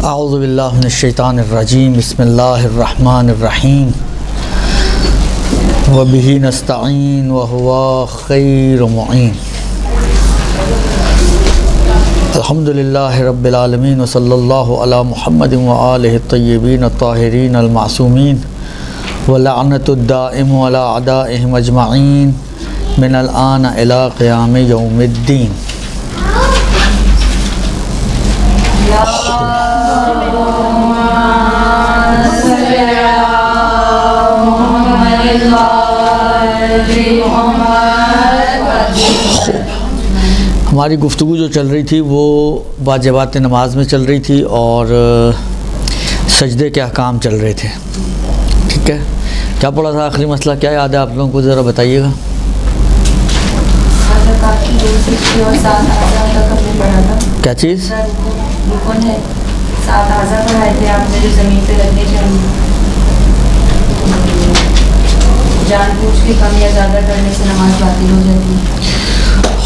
اعوذ باللہ من الشیطان الرجیم بسم اللہ الرحمن الرحیم وبہ نستعین وہو خیر معین الحمد للہ رب العالمین وصلی اللہ علی محمد وآلہ الطیبین الطاہرین المعصومین ولعنۃ الدائم علی اعدائہم اجمعین من الآن الی قیام یوم الدین۔ ہماری گفتگو جو چل رہی تھی وہ واجبات نماز میں چل رہی تھی اور سجدے کے احکام چل رہے تھے، ٹھیک ہے۔ کیا پڑھا تھا آخری مسئلہ؟ کیا یاد ہے آپ لوگوں کو؟ ذرا بتائیے گا۔ کیا چیز؟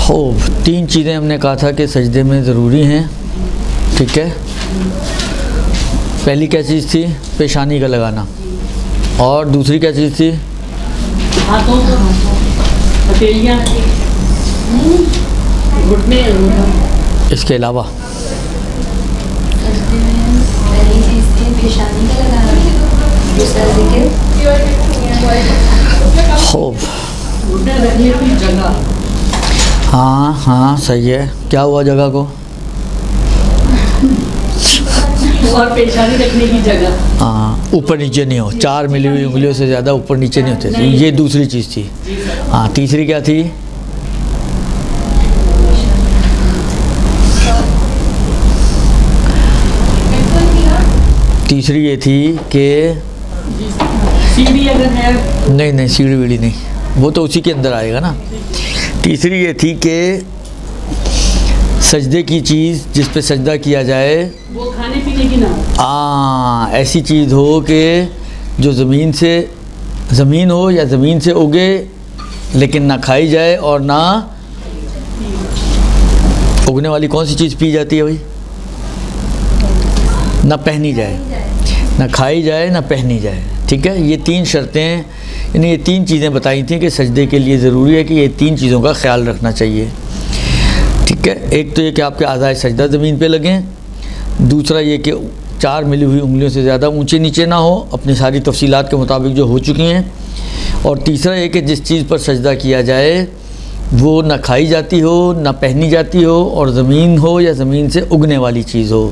خوب، تین چیزیں ہم نے کہا تھا کہ سجدے میں ضروری ہیں، ٹھیک ہے۔ پہلی کیا چیز تھی؟ پیشانی کا لگانا، اور دوسری کیا چیز تھی؟ اس کے علاوہ خوب، ہاں صحیح ہے۔ کیا ہوا جگہ کو؟ اور پیشانی رکھنے کی جگہ، ہاں، اوپر نیچے نہیں ہو، 4 ملی ہوئی انگلیوں سے زیادہ اوپر نیچے نہیں ہوتے، یہ دوسری چیز تھی۔ ہاں، تیسری کیا تھی؟ تیسری یہ تھی کہ سیڑھی اگر ہے، نہیں سیڑھی ویڑھی نہیں، وہ تو اسی کے اندر آئے گا نا۔ تیسری یہ تھی کہ سجدے کی چیز جس پہ سجدہ کیا جائے وہ کھانے پینے کی نہ ہو، ایسی چیز ہو کہ جو زمین ہو یا زمین سے اگے لیکن نہ کھائی جائے اور نہ اگنے والی کون سی چیز پی جاتی ہے بھائی؟ نہ پہنی جائے، نہ کھائی جائے نہ پہنی جائے، ٹھیک ہے۔ یہ تین شرطیں، یعنی یہ تین چیزیں بتائی تھیں کہ سجدے کے لیے ضروری ہے کہ یہ تین چیزوں کا خیال رکھنا چاہیے، ٹھیک ہے۔ ایک تو یہ کہ آپ کے اعضائے سجدہ زمین پہ لگیں، دوسرا یہ کہ 4 ملی ہوئی انگلیوں سے زیادہ اونچے نیچے نہ ہو، اپنی ساری تفصیلات کے مطابق جو ہو چکی ہیں، اور تیسرا یہ کہ جس چیز پر سجدہ کیا جائے وہ نہ کھائی جاتی ہو نہ پہنی جاتی ہو، اور زمین ہو یا زمین سے اگنے والی چیز ہو۔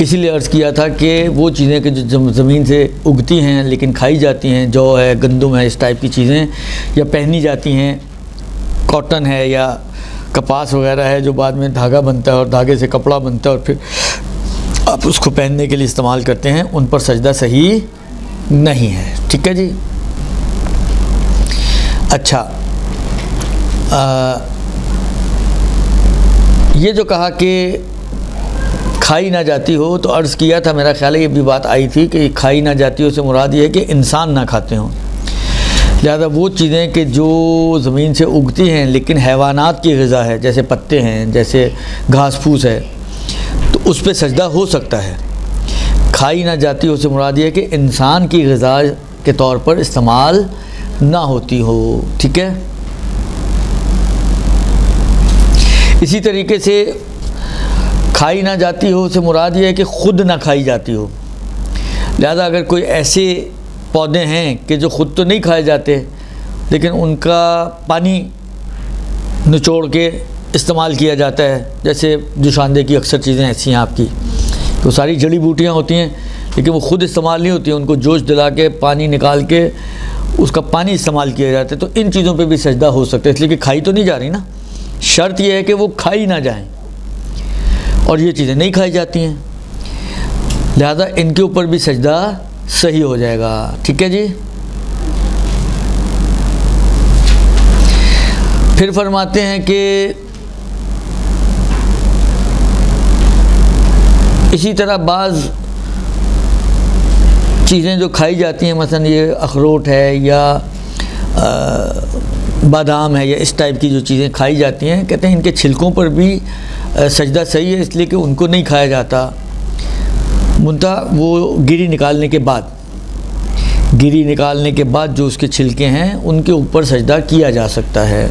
اسی لیے عرض کیا تھا کہ وہ چیزیں کہ جو زمین سے اگتی ہیں لیکن کھائی جاتی ہیں، جو ہے گندم ہے، اس ٹائپ کی چیزیں، یا پہنی جاتی ہیں، کاٹن ہے یا کپاس وغیرہ ہے جو بعد میں دھاگا بنتا ہے اور دھاگے سے کپڑا بنتا ہے اور پھر آپ اس کو پہننے کے لیے استعمال کرتے ہیں، ان پر سجدہ صحیح نہیں ہے، ٹھیک ہے جی۔ اچھا، یہ جو کہا کہ کھائی نہ جاتی ہو، تو عرض کیا تھا، میرا خیال ہے یہ بھی بات آئی تھی کہ کھائی نہ جاتی ہو سے مراد یہ ہے کہ انسان نہ کھاتے ہوں، لہذا وہ چیزیں کہ جو زمین سے اگتی ہیں لیکن حیوانات کی غذا ہے، جیسے پتے ہیں، جیسے گھاس پھوس ہے، تو اس پہ سجدہ ہو سکتا ہے۔ کھائی نہ جاتی ہو سے مراد یہ ہے کہ انسان کی غذا کے طور پر استعمال نہ ہوتی ہو، ٹھیک ہے۔ اسی طریقے سے کھائی نہ جاتی ہو سے مراد یہ ہے کہ خود نہ کھائی جاتی ہو، لہذا اگر کوئی ایسے پودے ہیں کہ جو خود تو نہیں کھائے جاتے لیکن ان کا پانی نچوڑ کے استعمال کیا جاتا ہے، جیسے جوشاندے کی اکثر چیزیں ایسی ہیں آپ کی، تو ساری جڑی بوٹیاں ہوتی ہیں لیکن وہ خود استعمال نہیں ہوتی ہیں، ان کو جوش دلا کے پانی نکال کے اس کا پانی استعمال کیا جاتا ہے، تو ان چیزوں پہ بھی سجدہ ہو سکتا ہے، اس لیے کہ کھائی تو نہیں جا رہی نا، شرط یہ ہے کہ وہ کھائی نہ جائیں، اور یہ چیزیں نہیں کھائی جاتی ہیں، لہذا ان کے اوپر بھی سجدہ صحیح ہو جائے گا، ٹھیک ہے جی۔ پھر فرماتے ہیں کہ اسی طرح بعض چیزیں جو کھائی جاتی ہیں، مثلا یہ اخروٹ ہے یا بادام ہے یا اس ٹائپ کی جو چیزیں کھائی جاتی ہیں، کہتے ہیں ان کے چھلکوں پر بھی سجدہ صحیح ہے، اس لیے کہ ان کو نہیں کھایا جاتا، منتہا وہ گری نکالنے کے بعد جو اس کے چھلکے ہیں ان کے اوپر سجدہ کیا جا سکتا ہے۔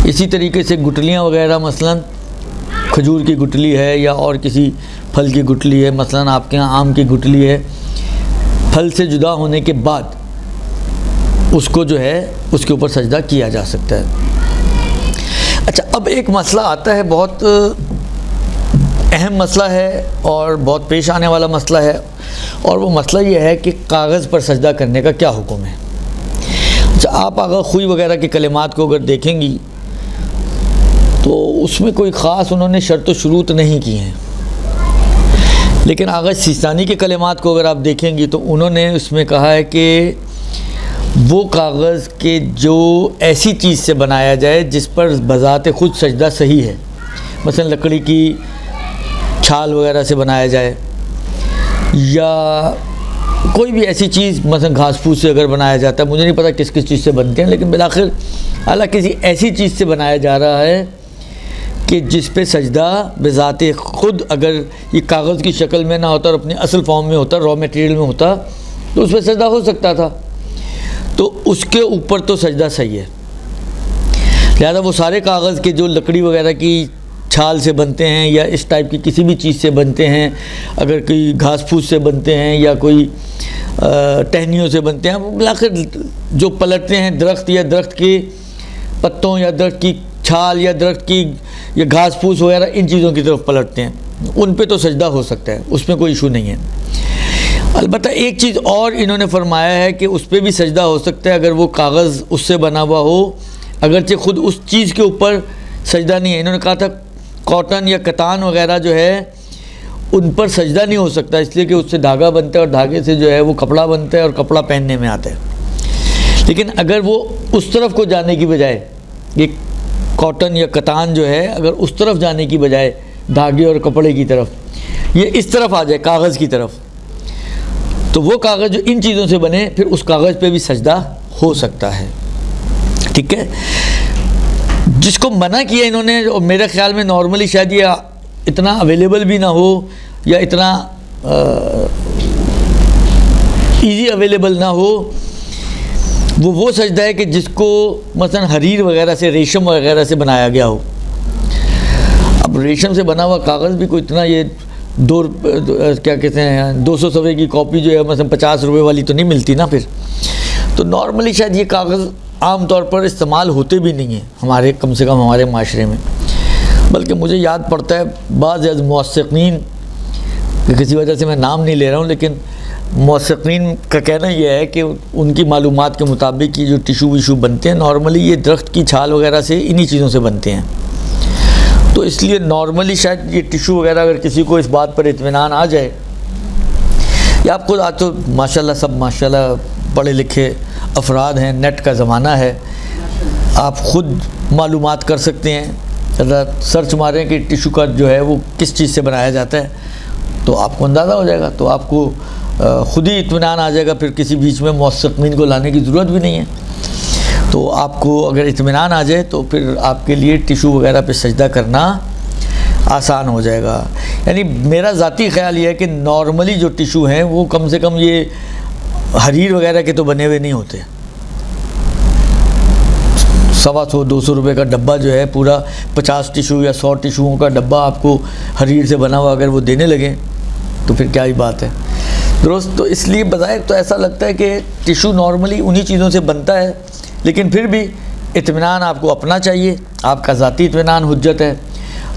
اسی طریقے سے گٹلیاں وغیرہ، مثلا کھجور کی گٹلی ہے یا اور کسی پھل کی گٹلی ہے، مثلا آپ کے یہاں آم کی گٹلی ہے، پھل سے جدا ہونے کے بعد اس کو جو ہے اس کے اوپر سجدہ کیا جا سکتا ہے۔ اچھا، اب ایک مسئلہ آتا ہے، بہت اہم مسئلہ ہے اور بہت پیش آنے والا مسئلہ ہے، اور وہ مسئلہ یہ ہے کہ کاغذ پر سجدہ کرنے کا کیا حکم ہے۔ اچھا، آپ اگر خوئی وغیرہ کے کلمات کو اگر دیکھیں گی تو اس میں کوئی خاص انہوں نے شرط و شروط نہیں کی ہیں، لیکن آغا سیستانی کے کلمات کو اگر آپ دیکھیں گی تو انہوں نے اس میں کہا ہے کہ وہ کاغذ کے جو ایسی چیز سے بنایا جائے جس پر بذات خود سجدہ صحیح ہے، مثلا لکڑی کی چھال وغیرہ سے بنایا جائے، یا کوئی بھی ایسی چیز مثلا گھاس پھوس سے اگر بنایا جاتا ہے، مجھے نہیں پتہ کس کس چیز سے بنتے ہیں، لیکن بالآخر اعلیٰ کسی ایسی چیز سے بنایا جا رہا ہے کہ جس پہ سجدہ بذات خود اگر یہ کاغذ کی شکل میں نہ ہوتا اور اپنی اصل فارم میں ہوتا، را میٹیریل میں ہوتا، تو اس پہ سجدہ ہو سکتا تھا، تو اس کے اوپر تو سجدہ صحیح ہے۔ لہذا وہ سارے کاغذ کے جو لکڑی وغیرہ کی چھال سے بنتے ہیں یا اس ٹائپ کی کسی بھی چیز سے بنتے ہیں، اگر کوئی گھاس پھوس سے بنتے ہیں یا کوئی ٹہنیوں سے بنتے ہیں، بالآخر جو پلٹتے ہیں درخت یا درخت کے پتوں یا درخت کی چھال یا درخت کی یا گھاس پھوس وغیرہ، ان چیزوں کی طرف پلٹتے ہیں، ان پہ تو سجدہ ہو سکتا ہے، اس میں کوئی ایشو نہیں ہے۔ البتہ ایک چیز اور انہوں نے فرمایا ہے کہ اس پہ بھی سجدہ ہو سکتا ہے اگر وہ کاغذ اس سے بنا ہوا ہو، اگرچہ خود اس چیز کے اوپر سجدہ نہیں ہے۔ انہوں نے کہا تھا کاٹن یا کتان وغیرہ جو ہے ان پر سجدہ نہیں ہو سکتا، اس لیے کہ اس سے دھاگا بنتا ہے اور دھاگے سے جو ہے وہ کپڑا بنتا ہے اور کپڑا پہننے میں آتا ہے۔ لیکن اگر وہ اس طرف کو جانے کی بجائے، یہ کاٹن یا کتان جو ہے اگر اس طرف جانے کی بجائے دھاگے اور کپڑے کی طرف، یہ اس طرف آ جائے کاغذ کی طرف، تو وہ کاغذ جو ان چیزوں سے بنے پھر اس کاغذ پہ بھی سجدہ ہو سکتا ہے۔ ٹھیک ہے، جس کو منع کیا انہوں نے، اور میرے خیال میں نارملی شاید یہ اتنا اویلیبل بھی نہ ہو یا اتنا ایزی اویلیبل نہ ہو، وہ سجدہ ہے کہ جس کو مثلا حریر وغیرہ سے، ریشم وغیرہ سے بنایا گیا ہو۔ اب ریشم سے بنا ہوا کاغذ بھی کوئی اتنا یہ کیا کہتے ہیں 200 صفحے کی کاپی جو ہے مثلا 50 روپے والی تو نہیں ملتی نا، پھر تو نارملی شاید یہ کاغذ عام طور پر استعمال ہوتے بھی نہیں ہیں ہمارے، کم سے کم ہمارے معاشرے میں۔ بلکہ مجھے یاد پڑتا ہے بعض از موثقین، کسی وجہ سے میں نام نہیں لے رہا ہوں، لیکن موثقین کا کہنا یہ ہے کہ ان کی معلومات کے مطابق یہ جو ٹیشو ویشو بنتے ہیں نارملی یہ درخت کی چھال وغیرہ سے انہی چیزوں سے بنتے ہیں، تو اس لیے نارملی شاید یہ ٹیشو وغیرہ اگر کسی کو اس بات پر اطمینان آ جائے، یا آپ خود آج تو ماشاءاللہ سب ماشاءاللہ پڑھے لکھے افراد ہیں، نیٹ کا زمانہ ہے، آپ خود معلومات کر سکتے ہیں، سرچ ماریں کہ ٹیشو کا جو ہے وہ کس چیز سے بنایا جاتا ہے تو آپ کو اندازہ ہو جائے گا، تو آپ کو خود ہی اطمینان آ جائے گا، پھر کسی بیچ میں موثقین کو لانے کی ضرورت بھی نہیں ہے۔ تو آپ کو اگر اطمینان آ جائے تو پھر آپ کے لیے ٹیشو وغیرہ پہ سجدہ کرنا آسان ہو جائے گا۔ یعنی میرا ذاتی خیال یہ ہے کہ نارملی جو ٹیشو ہیں وہ کم سے کم یہ حریر وغیرہ کے تو بنے ہوئے نہیں ہوتے۔ 100-200 روپے کا ڈبہ جو ہے پورا 50 ٹیشو یا 100 ٹیشوؤں کا ڈبہ آپ کو حریر سے بنا ہوا اگر وہ دینے لگیں تو پھر کیا ہی بات ہے، درست؟ تو اس لیے بظاہر تو ایسا لگتا ہے کہ ٹیشو نارملی انہی چیزوں سے بنتا ہے، لیکن پھر بھی اطمینان آپ کو اپنا چاہیے، آپ کا ذاتی اطمینان حجت ہے،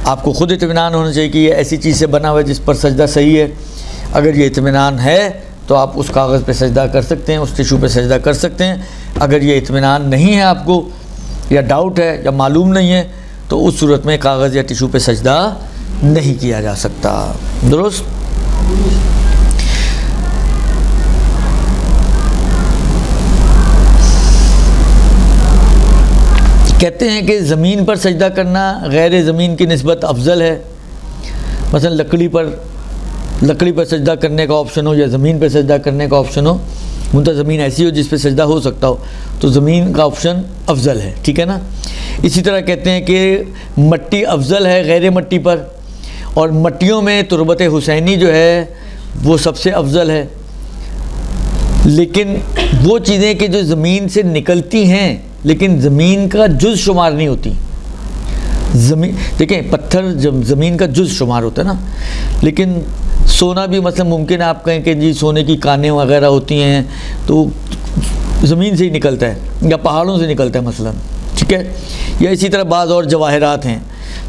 آپ کو خود اطمینان ہونا چاہیے کہ یہ ایسی چیز سے بنا ہوا ہے جس پر سجدہ صحیح ہے۔ اگر یہ اطمینان ہے تو آپ اس کاغذ پہ سجدہ کر سکتے ہیں، اس ٹیشو پہ سجدہ کر سکتے ہیں۔ اگر یہ اطمینان نہیں ہے آپ کو، یا ڈاؤٹ ہے یا معلوم نہیں ہے، تو اس صورت میں کاغذ یا ٹیشو پہ سجدہ نہیں کیا جا سکتا، درست؟ کہتے ہیں کہ زمین پر سجدہ کرنا غیر زمین کی نسبت افضل ہے، مثلا لکڑی پر سجدہ کرنے کا آپشن ہو یا زمین پہ سجدہ کرنے کا آپشن ہو، منتہا زمین ایسی ہو جس پہ سجدہ ہو سکتا ہو تو زمین کا آپشن افضل ہے، ٹھیک ہے نا۔ اسی طرح کہتے ہیں کہ مٹی افضل ہے غیر مٹی پر، اور مٹیوں میں تربت حسینی جو ہے وہ سب سے افضل ہے، لیکن وہ چیزیں کہ جو زمین سے نکلتی ہیں لیکن زمین کا جز شمار نہیں ہوتی. زمین دیکھیں، پتھر جب زمین کا جز شمار ہوتا ہے نا، لیکن سونا بھی مثلا ممکن ہے آپ کہیں کہ جی سونے کی کانیں وغیرہ ہوتی ہیں تو زمین سے ہی نکلتا ہے یا پہاڑوں سے نکلتا ہے مثلا، ٹھیک ہے، یا اسی طرح بعض اور جواہرات ہیں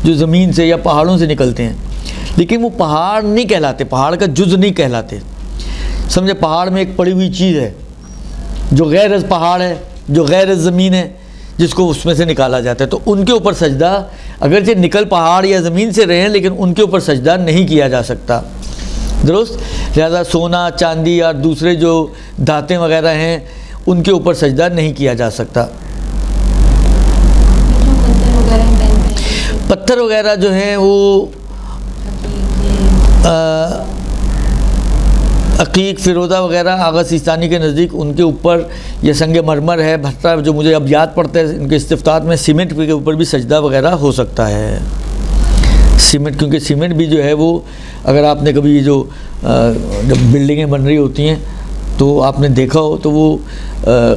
جو زمین سے یا پہاڑوں سے نکلتے ہیں، لیکن وہ پہاڑ نہیں کہلاتے، پہاڑ کا جز نہیں کہلاتے. سمجھے، پہاڑ میں ایک پڑی ہوئی چیز ہے جو غیر از پہاڑ ہے، جو غیر از زمین ہے، جس کو اس میں سے نکالا جاتا ہے، تو ان کے اوپر سجدہ اگرچہ نکل پہاڑ یا زمین سے رہے ہیں لیکن ان کے اوپر سجدہ نہیں کیا جا سکتا. درست، لہذا سونا چاندی اور دوسرے جو دھاتیں وغیرہ ہیں ان کے اوپر سجدہ نہیں کیا جا سکتا. پتھر وغیرہ جو ہیں وہ عقیق، فیروزہ وغیرہ آغا سیستانی کے نزدیک ان کے اوپر یہ سنگ مرمر ہے، بھٹا جو مجھے اب یاد پڑتا ہے ان کے استفتاحات میں، سیمنٹ کے اوپر بھی سجدہ وغیرہ ہو سکتا ہے. سیمنٹ، کیونکہ سیمنٹ بھی جو ہے وہ اگر آپ نے کبھی جو جب بلڈنگیں بن رہی ہوتی ہیں تو آپ نے دیکھا ہو تو وہ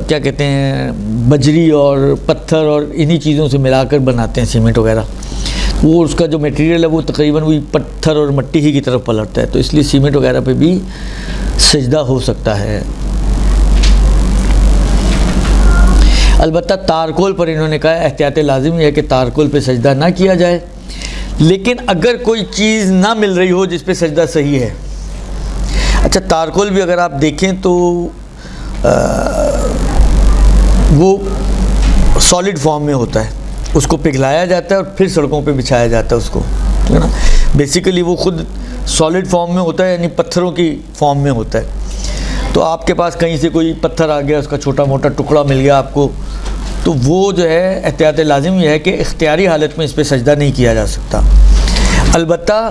کیا کہتے ہیں، بجری اور پتھر اور انہی چیزوں سے ملا کر بناتے ہیں سیمنٹ وغیرہ. وہ اس کا جو میٹیریل ہے وہ تقریباً وہی پتھر اور مٹی ہی کی طرف پلٹتا ہے، تو اس لیے سیمنٹ وغیرہ پہ بھی سجدہ ہو سکتا ہے. البتہ تارکول پر انہوں نے کہا احتیاط لازم یہ ہے کہ تارکول پہ سجدہ نہ کیا جائے، لیکن اگر کوئی چیز نہ مل رہی ہو جس پہ سجدہ صحیح ہے. اچھا، تارکول بھی اگر آپ دیکھیں تو وہ سالڈ فارم میں ہوتا ہے، اس کو پگھلایا جاتا ہے اور پھر سڑکوں پہ بچھایا جاتا ہے اس کو، ٹھیک ہے نا. بیسیکلی وہ خود سالڈ فارم میں ہوتا ہے، یعنی پتھروں کی فارم میں ہوتا ہے. تو آپ کے پاس کہیں سے کوئی پتھر آ گیا، اس کا چھوٹا موٹا ٹکڑا مل گیا آپ کو، تو وہ جو ہے احتیاط لازم یہ ہے کہ اختیاری حالت میں اس پہ سجدہ نہیں کیا جا سکتا. البتہ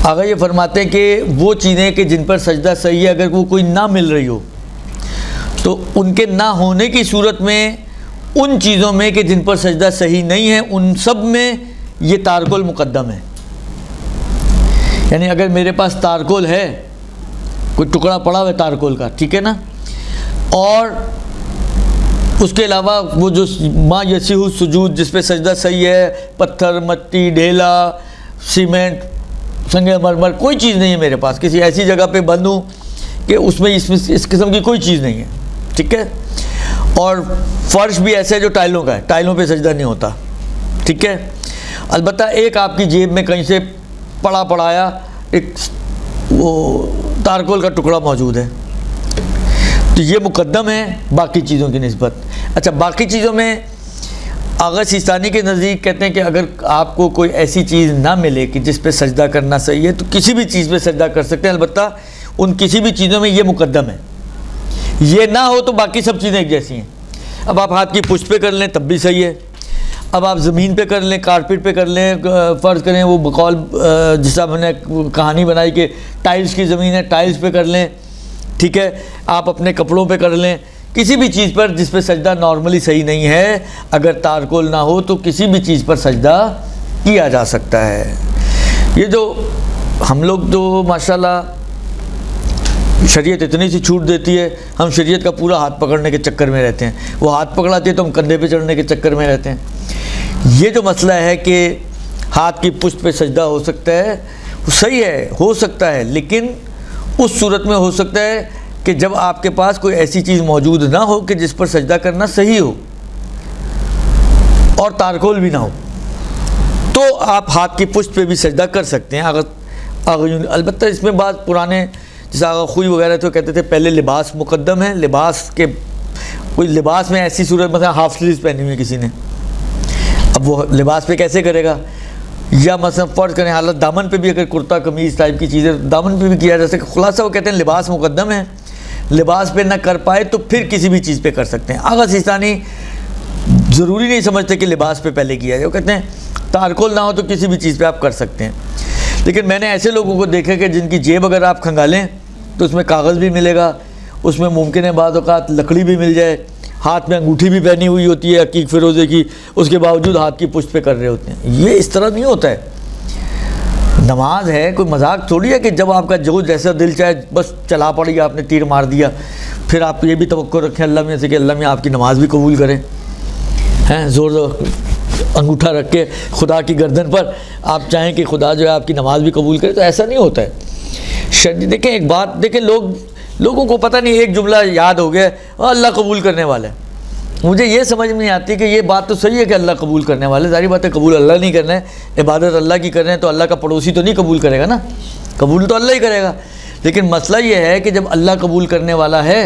آگے یہ فرماتے ہیں کہ وہ چیزیں کہ جن پر سجدہ صحیح ہے اگر وہ کوئی نہ مل رہی ہو تو ان کے نہ ہونے کی صورت میں ان چیزوں میں کہ جن پر سجدہ صحیح نہیں ہے ان سب میں یہ تارکول مقدم ہے. یعنی اگر میرے پاس تارکول ہے، کوئی ٹکڑا پڑا ہوا ہے تارکول کا، ٹھیک ہے نا، اور اس کے علاوہ وہ جو ما یسیح السجود جس پہ سجدہ صحیح ہے، پتھر، مٹی، ڈھیلا، سیمنٹ، سنگ مرمر، کوئی چیز نہیں ہے میرے پاس، کسی ایسی جگہ پہ بند ہوں کہ اس میں اس قسم کی کوئی چیز نہیں ہے، ٹھیک ہے، اور فرش بھی ایسا ہے جو ٹائلوں کا ہے، ٹائلوں پہ سجدہ نہیں ہوتا، ٹھیک ہے. البتہ ایک آپ کی جیب میں کہیں سے پڑایا ایک وہ تارکول کا ٹکڑا موجود ہے تو یہ مقدم ہے باقی چیزوں کی نسبت. اچھا، باقی چیزوں میں آغا سیستانی کے نزدیک کہتے ہیں کہ اگر آپ کو کوئی ایسی چیز نہ ملے کہ جس پہ سجدہ کرنا صحیح ہے تو کسی بھی چیز پہ سجدہ کر سکتے ہیں، البتہ ان کسی بھی چیزوں میں یہ مقدم ہے. یہ نہ ہو تو باقی سب چیزیں ایک جیسی ہیں. اب آپ ہاتھ کی پشت پہ کر لیں تب بھی صحیح ہے، اب آپ زمین پہ کر لیں، کارپیٹ پہ کر لیں، فرض کریں وہ بقول جیسا میں نے کہانی بنائی کہ ٹائلز کی زمین ہے ٹائلز پہ کر لیں، ٹھیک ہے، آپ اپنے کپڑوں پہ کر لیں، کسی بھی چیز پر جس پہ سجدہ نارملی صحیح نہیں ہے اگر تارکول نہ ہو تو کسی بھی چیز پر سجدہ کیا جا سکتا ہے. یہ جو ہم لوگ تو ماشاءاللہ شریعت اتنی سی چھوٹ دیتی ہے، ہم شریعت کا پورا ہاتھ پکڑنے کے چکر میں رہتے ہیں، وہ ہاتھ پکڑاتی ہے تو ہم کندھے پہ چڑھنے کے چکر میں رہتے ہیں. یہ جو مسئلہ ہے کہ ہاتھ کی پشت پہ سجدہ ہو سکتا ہے، وہ صحیح ہے، ہو سکتا ہے، لیکن اس صورت میں ہو سکتا ہے کہ جب آپ کے پاس کوئی ایسی چیز موجود نہ ہو کہ جس پر سجدہ کرنا صحیح ہو اور تارکول بھی نہ ہو، تو آپ ہاتھ کی پشت پہ بھی سجدہ کر سکتے ہیں. البتہ اس میں بعض پرانے جیسے آغا خوئی وغیرہ تو کہتے تھے پہلے لباس مقدم ہے، لباس کے کوئی لباس میں ایسی صورت مثلا ہاف سلیوز پہنی ہوئی کسی نے، اب وہ لباس پہ کیسے کرے گا، یا مثلا فرض کریں حالت دامن پہ بھی اگر کرتا قمیض ٹائپ کی چیزیں دامن پہ بھی کیا جا سکے. خلاصہ وہ کہتے ہیں لباس مقدم ہے، لباس پہ نہ کر پائے تو پھر کسی بھی چیز پہ کر سکتے ہیں. آغا سیستانی ضروری نہیں سمجھتے کہ لباس پہ پہلے کیا جائے، وہ کہتے ہیں تارکول نہ ہو تو کسی بھی چیز پہ آپ کر سکتے ہیں. لیکن میں نے ایسے لوگوں کو دیکھا کہ جن کی جیب اگر آپ کھنگالیں تو اس میں کاغذ بھی ملے گا، اس میں ممکن ہے بعض اوقات لکڑی بھی مل جائے، ہاتھ میں انگوٹھی بھی پہنی ہوئی ہوتی ہے عقیق فیروزے کی، اس کے باوجود ہاتھ کی پشت پہ کر رہے ہوتے ہیں. یہ اس طرح نہیں ہوتا ہے. نماز ہے کوئی مذاق تھوڑی ہے کہ جب آپ کا جو جیسا دل چاہے بس چلا پڑی آپ نے تیر مار دیا، پھر آپ یہ بھی توقع رکھیں اللہ میں سے کہ اللہ میں آپ کی نماز بھی قبول کریں، ہیں زور انگوٹھا رکھ کے خدا کی گردن پر آپ چاہیں کہ خدا جو ہے آپ کی نماز بھی قبول کرے، تو ایسا نہیں ہوتا ہے۔ دیکھیں ایک بات دیکھیں، لوگوں کو پتہ نہیں ایک جملہ یاد ہو گیا اللہ قبول کرنے والا ہے۔ مجھے یہ سمجھ میں نہیں آتی کہ یہ بات تو صحیح ہے کہ اللہ قبول کرنے والے، ظاہر بات ہے قبول اللہ نہیں کرنا ہے، عبادت اللہ کی کر رہے ہیں تو اللہ کا پڑوسی تو نہیں قبول کرے گا نا، قبول تو اللہ ہی کرے گا۔ لیکن مسئلہ یہ ہے کہ جب اللہ قبول کرنے والا ہے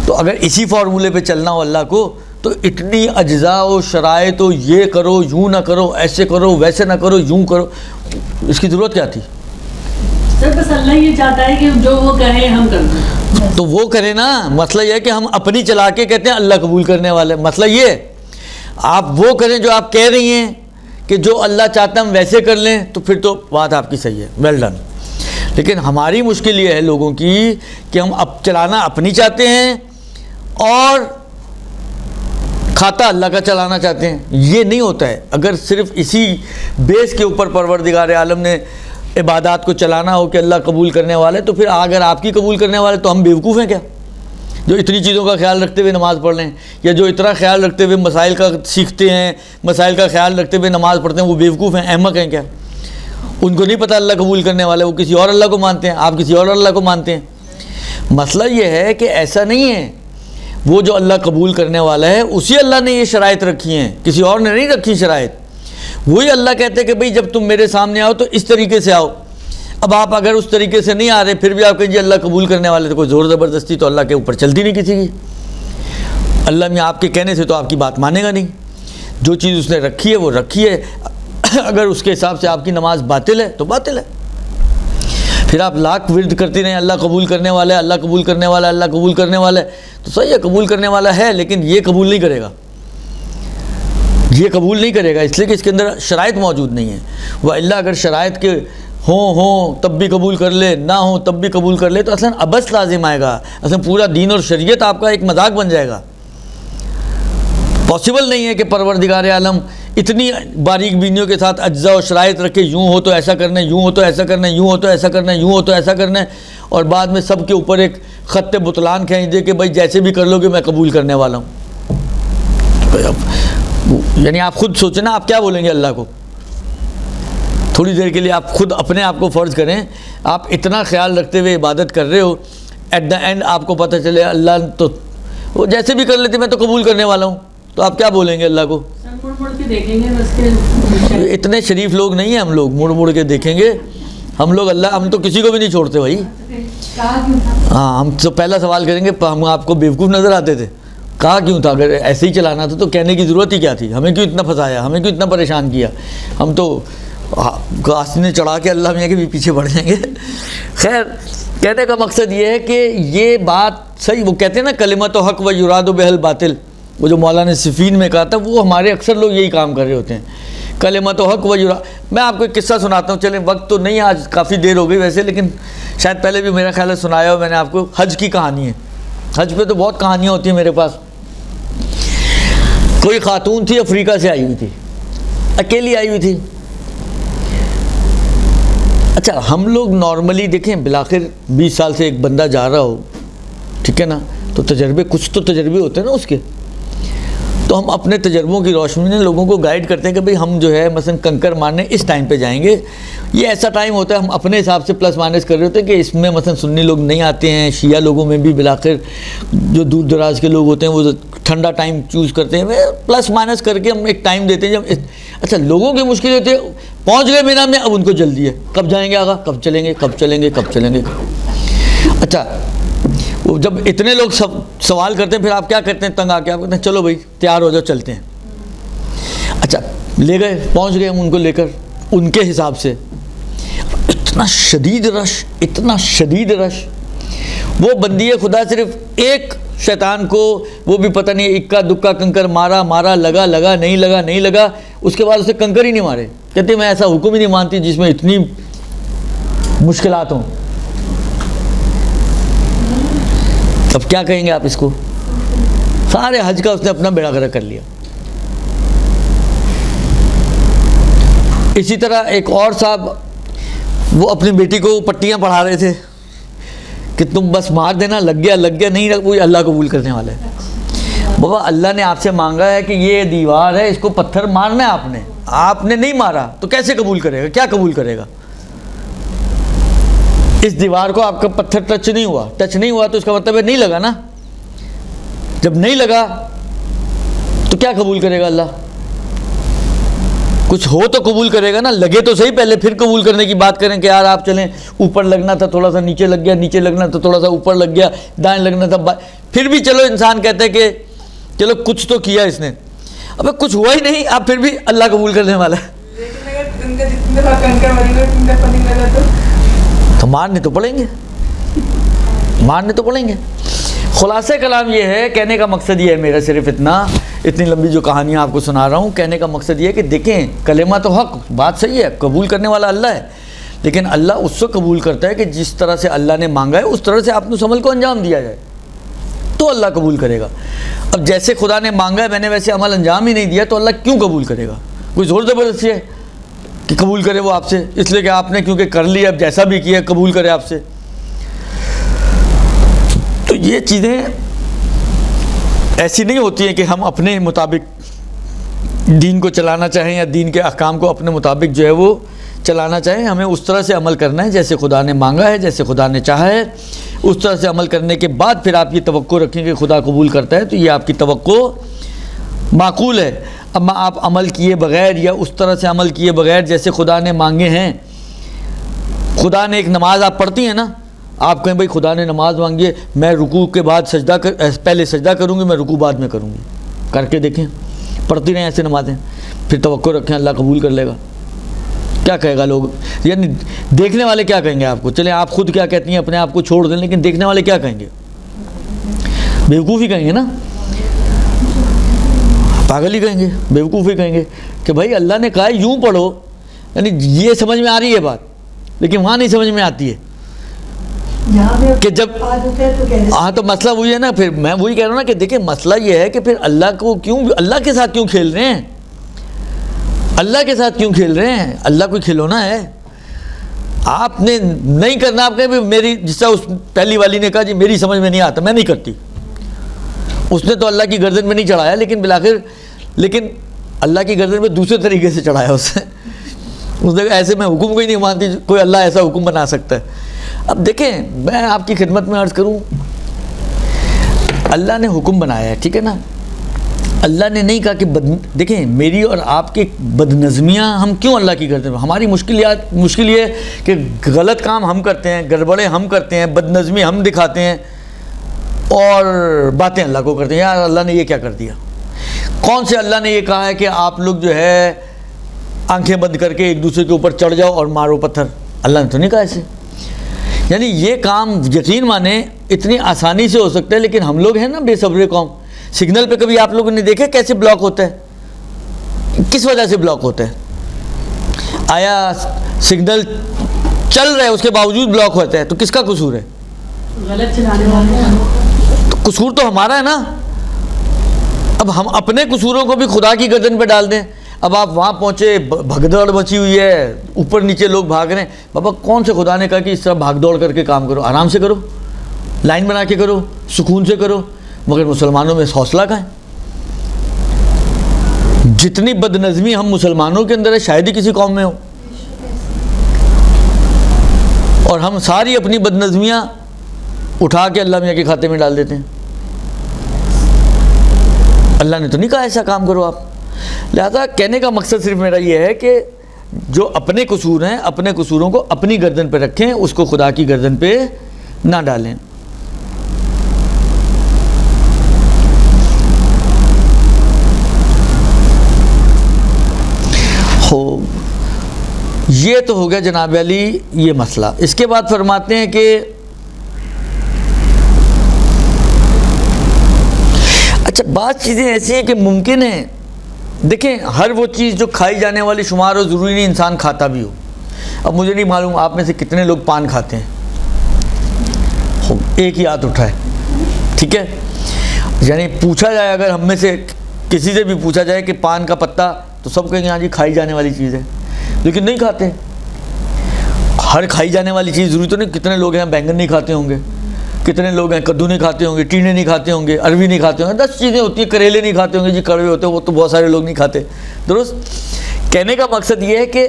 تو اگر اسی فارمولے پہ چلنا ہو اللہ کو، تو اتنی اجزاء و شرائط و یہ کرو یوں نہ کرو، ایسے کرو ویسے نہ کرو، یوں کرو، اس کی ضرورت کیا تھی؟ سر بس اللہ یہ چاہتا ہے کہ جو وہ کہے ہم کر دیں، تو وہ کرے نا۔ مسئلہ یہ ہے کہ ہم اپنی چلا کے کہتے ہیں اللہ قبول کرنے والے، مسئلہ یہ ہے آپ وہ کریں جو آپ کہہ رہی ہیں کہ جو اللہ چاہتا ہم ویسے کر لیں، تو پھر تو بات آپ کی صحیح ہے، ویل ڈن۔ لیکن ہماری مشکل یہ ہے لوگوں کی کہ ہم اب چلانا اپنی چاہتے ہیں اور کھاتا اللہ کا چلانا چاہتے ہیں، یہ نہیں ہوتا ہے۔ اگر صرف اسی بیس کے اوپر پروردگار عالم نے عبادات کو چلانا ہو کہ اللہ قبول کرنے والے، تو پھر اگر آپ کی قبول کرنے والے تو ہم بیوقوف ہیں کیا جو اتنی چیزوں کا خیال رکھتے ہوئے نماز پڑھ لیں، یا جو اتنا خیال رکھتے ہوئے مسائل کا سیکھتے ہیں، مسائل کا خیال رکھتے ہوئے نماز پڑھتے ہیں، وہ بیوقوف ہیں، احمق ہیں کیا؟ ان کو نہیں پتہ اللہ قبول کرنے والے، وہ کسی اور اللہ کو مانتے ہیں، آپ کسی اور اللہ کو مانتے ہیں۔ مسئلہ یہ ہے کہ ایسا نہیں ہے، وہ جو اللہ قبول کرنے والا ہے اسی اللہ نے یہ شرائط رکھی ہیں، کسی اور نے نہیں رکھی شرائط۔ وہی اللہ کہتے ہیں کہ بھئی جب تم میرے سامنے آؤ تو اس طریقے سے آؤ۔ اب آپ اگر اس طریقے سے نہیں آ رہے پھر بھی آپ کہیں جی اللہ قبول کرنے والے، تو کوئی زور زبردستی تو اللہ کے اوپر چلتی نہیں کسی کی۔ اللہ میں آپ کے کہنے سے تو آپ کی بات مانے گا نہیں، جو چیز اس نے رکھی ہے وہ رکھی ہے، اگر اس کے حساب سے آپ کی نماز باطل ہے تو باطل ہے۔ پھر آپ لاکھ ورد کرتے رہیں اللہ قبول کرنے والا ہے، اللہ قبول کرنے والا ہے، اللہ قبول کرنے والا ہے، تو صحیح ہے قبول کرنے والا ہے، لیکن یہ قبول نہیں کرے گا، یہ قبول نہیں کرے گا، اس لیے کہ اس کے اندر شرائط موجود نہیں ہیں۔ وہ اللہ اگر شرائط کے ہوں تب بھی قبول کر لے، نہ ہوں تب بھی قبول کر لے، تو اصلاً عبث لازم آئے گا، اصلاً پورا دین اور شریعت آپ کا ایک مذاق بن جائے گا۔ پاسبل نہیں ہے کہ پروردگار عالم اتنی باریک بینیوں کے ساتھ اجزاء و شرائط رکھے، یوں ہو تو ایسا کرنا ہے، یوں ہو تو ایسا کرنا ہے، یوں ہو تو ایسا کرنا ہے، یوں ہو تو ایسا کرنا ہے، اور بعد میں سب کے اوپر ایک خط بطلان کھینچ دے کہ بھائی جیسے بھی کر لو گے میں قبول کرنے والا ہوں۔ یعنی آپ خود سوچیں نا، آپ کیا بولیں گے اللہ کو؟ تھوڑی دیر کے لیے آپ خود اپنے آپ کو فرض کریں، آپ اتنا خیال رکھتے ہوئے عبادت کر رہے ہو، ایٹ دا اینڈ آپ کو پتہ چلے اللہ تو وہ جیسے بھی کر لیتے میں تو قبول کرنے والا ہوں، تو آپ کیا بولیں گے اللہ کو؟ مڑ کے دیکھیں گے بس کے اتنے شریف لوگ نہیں ہیں ہم لوگ، مڑ کے دیکھیں گے ہم لوگ، اللہ ہم تو کسی کو بھی نہیں چھوڑتے بھائی۔ ہاں ہم تو پہلا سوال کریں گے ہم آپ کو بیوقوف نظر آتے تھے؟ کہا کیوں تھا؟ اگر ایسے ہی چلانا تھا تو کہنے کی ضرورت ہی کیا تھی؟ ہمیں کیوں اتنا پھنسایا، ہمیں کیوں اتنا پریشان کیا؟ ہم تو آستینے چڑھا کے اللہ میاں کے بھی پیچھے بڑھ جائیں گے۔ خیر کہنے کا مقصد یہ ہے کہ یہ بات صحیح، وہ کہتے ہیں نا کلمۃ و حق و یراد و بہل باطل، وہ جو مولانا صفین میں کہا تھا، وہ ہمارے اکثر لوگ یہی کام کر رہے ہوتے ہیں، کلمۃ و حق و یراد۔ میں آپ کو ایک قصہ سناتا ہوں، چلیں وقت تو نہیں، آج کافی دیر ہو گئی ویسے، لیکن شاید پہلے بھی میرا خیال ہے سنایا ہو میں نے آپ کو۔ حج کی کہانی ہے، حج پہ تو بہت کہانیاں ہوتی ہیں میرے پاس۔ کوئی خاتون تھی افریقہ سے آئی ہوئی تھی، اکیلی آئی ہوئی تھی۔ اچھا ہم لوگ نارملی دیکھیں بالآخر 20 سال سے ایک بندہ جا رہا ہو، ٹھیک ہے نا، تو تجربے کچھ تو تجربے ہوتے ہیں نا اس کے، تو ہم اپنے تجربوں کی روشنی میں لوگوں کو گائیڈ کرتے ہیں کہ بھئی ہم جو ہے مثلا کنکر مارنے اس ٹائم پہ جائیں گے، یہ ایسا ٹائم ہوتا ہے، ہم اپنے حساب سے پلس مائنس کر رہے ہوتے ہیں کہ اس میں مثلا سنی لوگ نہیں آتے ہیں، شیعہ لوگوں میں بھی بالآخر جو دور دراز کے لوگ ہوتے ہیں وہ ٹھنڈا ٹائم چوز کرتے ہیں، پلس مائنس کر کے ہم ایک ٹائم دیتے ہیں جب اچھا لوگوں کی مشکل ہوتی ہے، پہنچ گئے مینا میں، اب ان کو جلدی ہے، کب جائیں گے آقا، کب چلیں گے، کب چلیں گے، کب چلیں گے۔ اچھا وہ جب اتنے لوگ سب سوال کرتے ہیں پھر آپ کیا کرتے ہیں، تنگ آ کے آپ کہتے ہیں چلو بھائی تیار ہو جاؤ چلتے ہیں۔ اچھا لے گئے، پہنچ گئے ہم ان کو لے کر ان کے حساب سے، اتنا شدید رش، اتنا شدید رش، وہ بندی خدا صرف ایک شیطان کو وہ بھی پتہ نہیں اکا دکا کنکر مارا لگا نہیں لگا نہیں لگا، اس کے بعد اسے کنکر ہی نہیں مارے، کہتے میں ایسا حکم ہی نہیں مانتی جس میں اتنی مشکلات ہوں۔ اب کیا کہیں گے آپ اس کو؟ سارے حج کا اس نے اپنا بیڑا غرق کر لیا۔ اسی طرح ایک اور صاحب وہ اپنی بیٹی کو پٹیاں پڑھا رہے تھے کہ تم بس مار دینا، لگ گیا نہیں، وہ اللہ قبول کرنے والا ہے۔ بابا اللہ نے آپ سے مانگا ہے کہ یہ دیوار ہے، اس کو پتھر مارنا ہے، آپ نے نہیں مارا تو کیسے قبول کرے گا؟ کیا قبول کرے گا؟ اس دیوار کو آپ کا پتھر ٹچ نہیں ہوا تو اس کا مطلب ہے نہیں لگا نا۔ جب نہیں لگا تو کیا قبول کرے گا اللہ؟ کچھ ہو تو قبول کرے گا نا، لگے تو صحیح پہلے، پھر قبول کرنے کی بات کریں کہ یار آپ چلیں، اوپر لگنا تھا تھوڑا سا نیچے لگ گیا، نیچے لگنا تھا تھوڑا سا اوپر لگ گیا، دائیں لگنا تھا پھر بھی چلو انسان کہتے ہیں کہ چلو کچھ تو کیا اس نے۔ ابے کچھ ہوا ہی نہیں، آپ پھر بھی اللہ قبول کرنے والا ہے۔ تو مارنے تو پڑیں گے۔ خلاصہ کلام یہ ہے، کہنے کا مقصد یہ ہے میرا، صرف اتنی لمبی جو کہانیاں آپ کو سنا رہا ہوں، کہنے کا مقصد یہ ہے کہ دیکھیں کلمہ تو حق، بات صحیح ہے، قبول کرنے والا اللہ ہے، لیکن اللہ اس سے قبول کرتا ہے کہ جس طرح سے اللہ نے مانگا ہے اس طرح سے آپ اس عمل کو انجام دیا جائے تو اللہ قبول کرے گا۔ اب جیسے خدا نے مانگا ہے میں نے ویسے عمل انجام ہی نہیں دیا تو اللہ کیوں قبول کرے گا؟ کوئی زور زبردستی ہے کہ قبول کرے وہ آپ سے؟ اس لیے کہ آپ نے کیونکہ کر لیا، اب جیسا بھی کیا قبول کرے آپ سے۔ تو یہ چیزیں ایسی نہیں ہوتی ہیں کہ ہم اپنے مطابق دین کو چلانا چاہیں یا دین کے احکام کو اپنے مطابق جو ہے وہ چلانا چاہیں۔ ہمیں اس طرح سے عمل کرنا ہے جیسے خدا نے مانگا ہے، جیسے خدا نے چاہا ہے، اس طرح سے عمل کرنے کے بعد پھر آپ یہ توقع رکھیں کہ خدا قبول کرتا ہے، تو یہ آپ کی توقع معقول ہے۔ اما آپ عمل کیے بغیر یا اس طرح سے عمل کیے بغیر جیسے خدا نے مانگے ہیں، خدا نے ایک نماز آپ پڑھتی ہیں نا، آپ کہیں بھائی خدا نے نماز مانگی ہے، میں رکوع کے بعد پہلے سجدہ کروں گی، میں رکوع بعد میں کروں گی، کر کے دیکھیں، پڑھتی رہیں ایسے نمازیں، پھر توقع رکھیں اللہ قبول کر لے گا۔ کیا کہے گا لوگ؟ یعنی دیکھنے والے کیا کہیں گے آپ کو؟ چلیں آپ خود کیا کہتی ہیں اپنے آپ کو چھوڑ دیں، لیکن دیکھنے والے کیا کہیں گے؟ بیوقوف ہی کہیں گے نا، پاگل ہی کہیں گے، بیوقوف ہی کہیں گے کہ بھائی اللہ نے کہا یوں پڑھو، یعنی یہ سمجھ میں آ رہی ہے بات، لیکن وہاں نہیں سمجھ میں آتی ہے کہ جب ہاں تو مسئلہ وہی ہے نا۔ پھر میں وہی کہہ رہا ہوں نا کہ دیکھیں مسئلہ یہ ہے کہ پھر اللہ کے ساتھ کیوں کھیل رہے ہیں؟ اللہ کے ساتھ کیوں کھیل رہے ہیں؟ اللہ کوئی کھلونا ہے؟ آپ نے نہیں کرنا، آپ کہیں میری، جس طرح اس پہلی والی نے کہا جی میری سمجھ میں نہیں آتا، میں نہیں کرتی، اس نے تو اللہ کی گردن میں نہیں چڑھایا، لیکن اللہ کی گردن میں دوسرے طریقے سے چڑھایا اس نے ایسے میں حکم کوئی نہیں مانتی، کوئی اللہ ایسا حکم بنا سکتا ہے۔ اب دیکھیں میں آپ کی خدمت میں عرض کروں، اللہ نے حکم بنایا ہے، ٹھیک ہے نا، اللہ نے نہیں کہا کہ دیکھیں میری اور آپ کی بد نظمیاں ہم کیوں اللہ کی کرتے ہیں؟ ہماری مشکل یہ ہے کہ غلط کام ہم کرتے ہیں، گڑبڑیں ہم کرتے ہیں، بد نظمی ہم دکھاتے ہیں اور باتیں اللہ کو کرتے ہیں۔ یار اللہ نے یہ کیا کر دیا؟ کون سے اللہ نے یہ کہا ہے کہ آپ لوگ جو ہے آنکھیں بند کر کے ایک دوسرے کے اوپر چڑھ جاؤ اور مارو پتھر؟ اللہ نے تو نہیں کہا ایسے۔ یعنی یہ کام یقین مانیں اتنی آسانی سے ہو سکتا ہے، لیکن ہم لوگ ہیں نا بے صبر قوم۔ سگنل پہ کبھی آپ لوگوں نے دیکھا کیسے بلاک ہوتا ہے؟ کس وجہ سے بلاک ہوتا ہے؟ آیا سگنل چل رہا ہے اس کے باوجود بلاک ہوتا ہے تو کس کا قصور ہے؟ غلط چلانے والے۔ تو قصور تو ہمارا ہے نا۔ اب ہم اپنے قصوروں کو بھی خدا کی گردن پہ ڈال دیں۔ اب آپ وہاں پہنچے، بھگدڑ مچی ہوئی ہے، اوپر نیچے لوگ بھاگ رہے ہیں، بابا کون سے خدا نے کہا کہ اس طرح بھاگ دوڑ کر کے کام کرو؟ آرام سے کرو، لائن بنا کے کرو، سکون سے کرو۔ مگر مسلمانوں میں حوصلہ کہاں ہے؟ جتنی بد نظمی ہم مسلمانوں کے اندر ہے شاید ہی کسی قوم میں ہو، اور ہم ساری اپنی بد نظمیاں اٹھا کے اللہ میاں کے کھاتے میں ڈال دیتے ہیں۔ اللہ نے تو نہیں کہا ایسا کام کرو آپ۔ لہذا کہنے کا مقصد صرف میرا یہ ہے کہ جو اپنے قصور ہیں اپنے قصوروں کو اپنی گردن پہ رکھیں، اس کو خدا کی گردن پہ نہ ڈالیں۔ یہ تو ہو گیا جناب علی یہ مسئلہ۔ اس کے بعد فرماتے ہیں کہ اچھا بعض چیزیں ایسی ہیں کہ ممکن ہیں، دیکھیں ہر وہ چیز جو کھائی جانے والی شمار ہو ضروری نہیں انسان کھاتا بھی ہو۔ اب مجھے نہیں معلوم آپ میں سے کتنے لوگ پان کھاتے ہیں، ایک ہی ہاتھ اٹھا ہے، ٹھیک ہے؟ یعنی پوچھا جائے اگر ہم میں سے کسی سے بھی پوچھا جائے کہ پان کا پتا، تو سب کہیں گے ہاں جی کھائی جانے والی چیز ہے۔ لیکن نہیں کھاتے. ہر کھائی جانے والی چیز ضروری تو نہیں. کتنے لوگ ہیں بینگن نہیں کھاتے ہوں گے, کتنے لوگ ہیں کدو نہیں کھاتے ہوں گے, ٹینے نہیں کھاتے ہوں گے, اروی نہیں کھاتے ہوں گے, 10 چیزیں ہوتی ہیں. کریلے نہیں کھاتے ہوں گے جی, کڑوے ہوتے ہیں وہ تو بہت سارے لوگ نہیں کھاتے. درست. کہنے کا مقصد یہ ہے کہ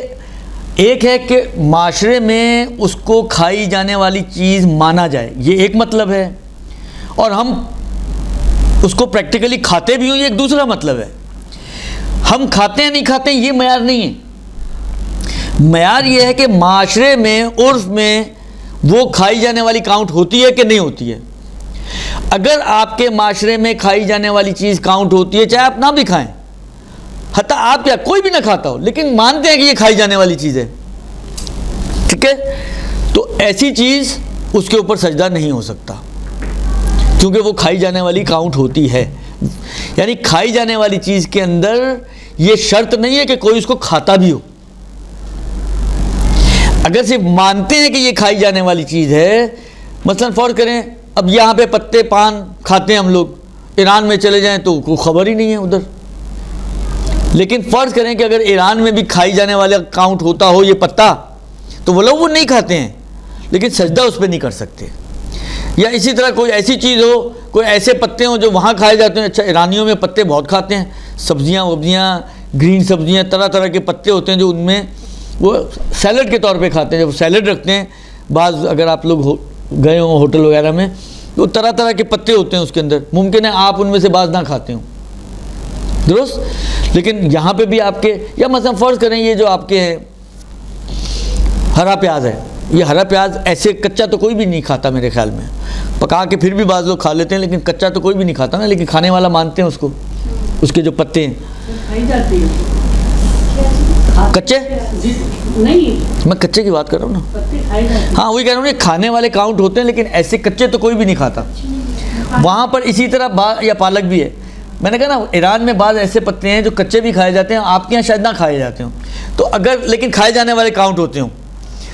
ایک ہے کہ معاشرے میں اس کو کھائی جانے والی چیز مانا جائے, یہ ایک مطلب ہے, اور ہم اس کو پریکٹیکلی کھاتے بھی ہوں یہ ایک دوسرا مطلب ہے. ہم کھاتے ہیں نہیں کھاتے ہیں یہ معیار نہیں ہے. معیار یہ ہے کہ معاشرے میں, عرف میں وہ کھائی جانے والی کاؤنٹ ہوتی ہے کہ نہیں ہوتی ہے. اگر آپ کے معاشرے میں کھائی جانے والی چیز کاؤنٹ ہوتی ہے, چاہے آپ نہ بھی کھائیں, حتیٰ آپ کیا کوئی بھی نہ کھاتا ہو لیکن مانتے ہیں کہ یہ کھائی جانے والی چیز ہے, ٹھیک ہے, تو ایسی چیز اس کے اوپر سجدہ نہیں ہو سکتا, کیونکہ وہ کھائی جانے والی کاؤنٹ ہوتی ہے. یعنی کھائی جانے والی چیز کے اندر یہ شرط نہیں ہے کہ کوئی اس کو کھاتا بھی ہو. اگر صرف مانتے ہیں کہ یہ کھائی جانے والی چیز ہے, مثلا فرض کریں اب یہاں پہ پتے پان کھاتے ہیں ہم لوگ, ایران میں چلے جائیں تو کوئی خبر ہی نہیں ہے ادھر. لیکن فرض کریں کہ اگر ایران میں بھی کھائی جانے والا کاؤنٹ ہوتا ہو یہ پتا, تو وہ لوگ وہ نہیں کھاتے ہیں لیکن سجدہ اس پہ نہیں کر سکتے. یا اسی طرح کوئی ایسی چیز ہو, کوئی ایسے پتے ہوں جو وہاں کھائے جاتے ہیں. اچھا ایرانیوں میں پتے بہت کھاتے ہیں, سبزیاں وبزیاں, گرین سبزیاں, طرح طرح کے پتے ہوتے ہیں جو ان میں وہ سیلڈ کے طور پہ کھاتے ہیں. جب سیلڈ رکھتے ہیں بعض, اگر آپ لوگ گئے ہوں ہوٹل وغیرہ میں, تو طرح طرح کے پتے ہوتے ہیں اس کے اندر, ممکن ہے آپ ان میں سے بعض نہ کھاتے ہوں. درست. لیکن یہاں پہ بھی آپ کے, یا مثلا فرض کریں یہ جو آپ کے ہیں ہرا پیاز ہے, یہ ہرا پیاز ایسے کچا تو کوئی بھی نہیں کھاتا میرے خیال میں. پکا کے پھر بھی بعض لوگ کھا لیتے ہیں لیکن کچا تو کوئی بھی نہیں کھاتا نا, لیکن کھانے والا مانتے ہیں اس کو, اس کے جو پتے ہیں کھائی جاتی ہے. کچے. نہیں میں کچے کی بات کر رہا ہوں نا. پتے کھائی جاتی ہیں. ہاں وہی کہہ رہا ہوں, یہ کھانے والے کاؤنٹ ہوتے ہیں لیکن ایسے کچے تو کوئی بھی نہیں کھاتا. وہاں پر اسی طرح یا پالک بھی ہے. میں نے کہا نا ایران میں بعض ایسے پتے ہیں جو کچے بھی کھائے جاتے ہیں, آپ کے یہاں شاید نہ کھائے جاتے ہوں, تو اگر لیکن کھائے جانے والے کاؤنٹ ہوتے ہوں,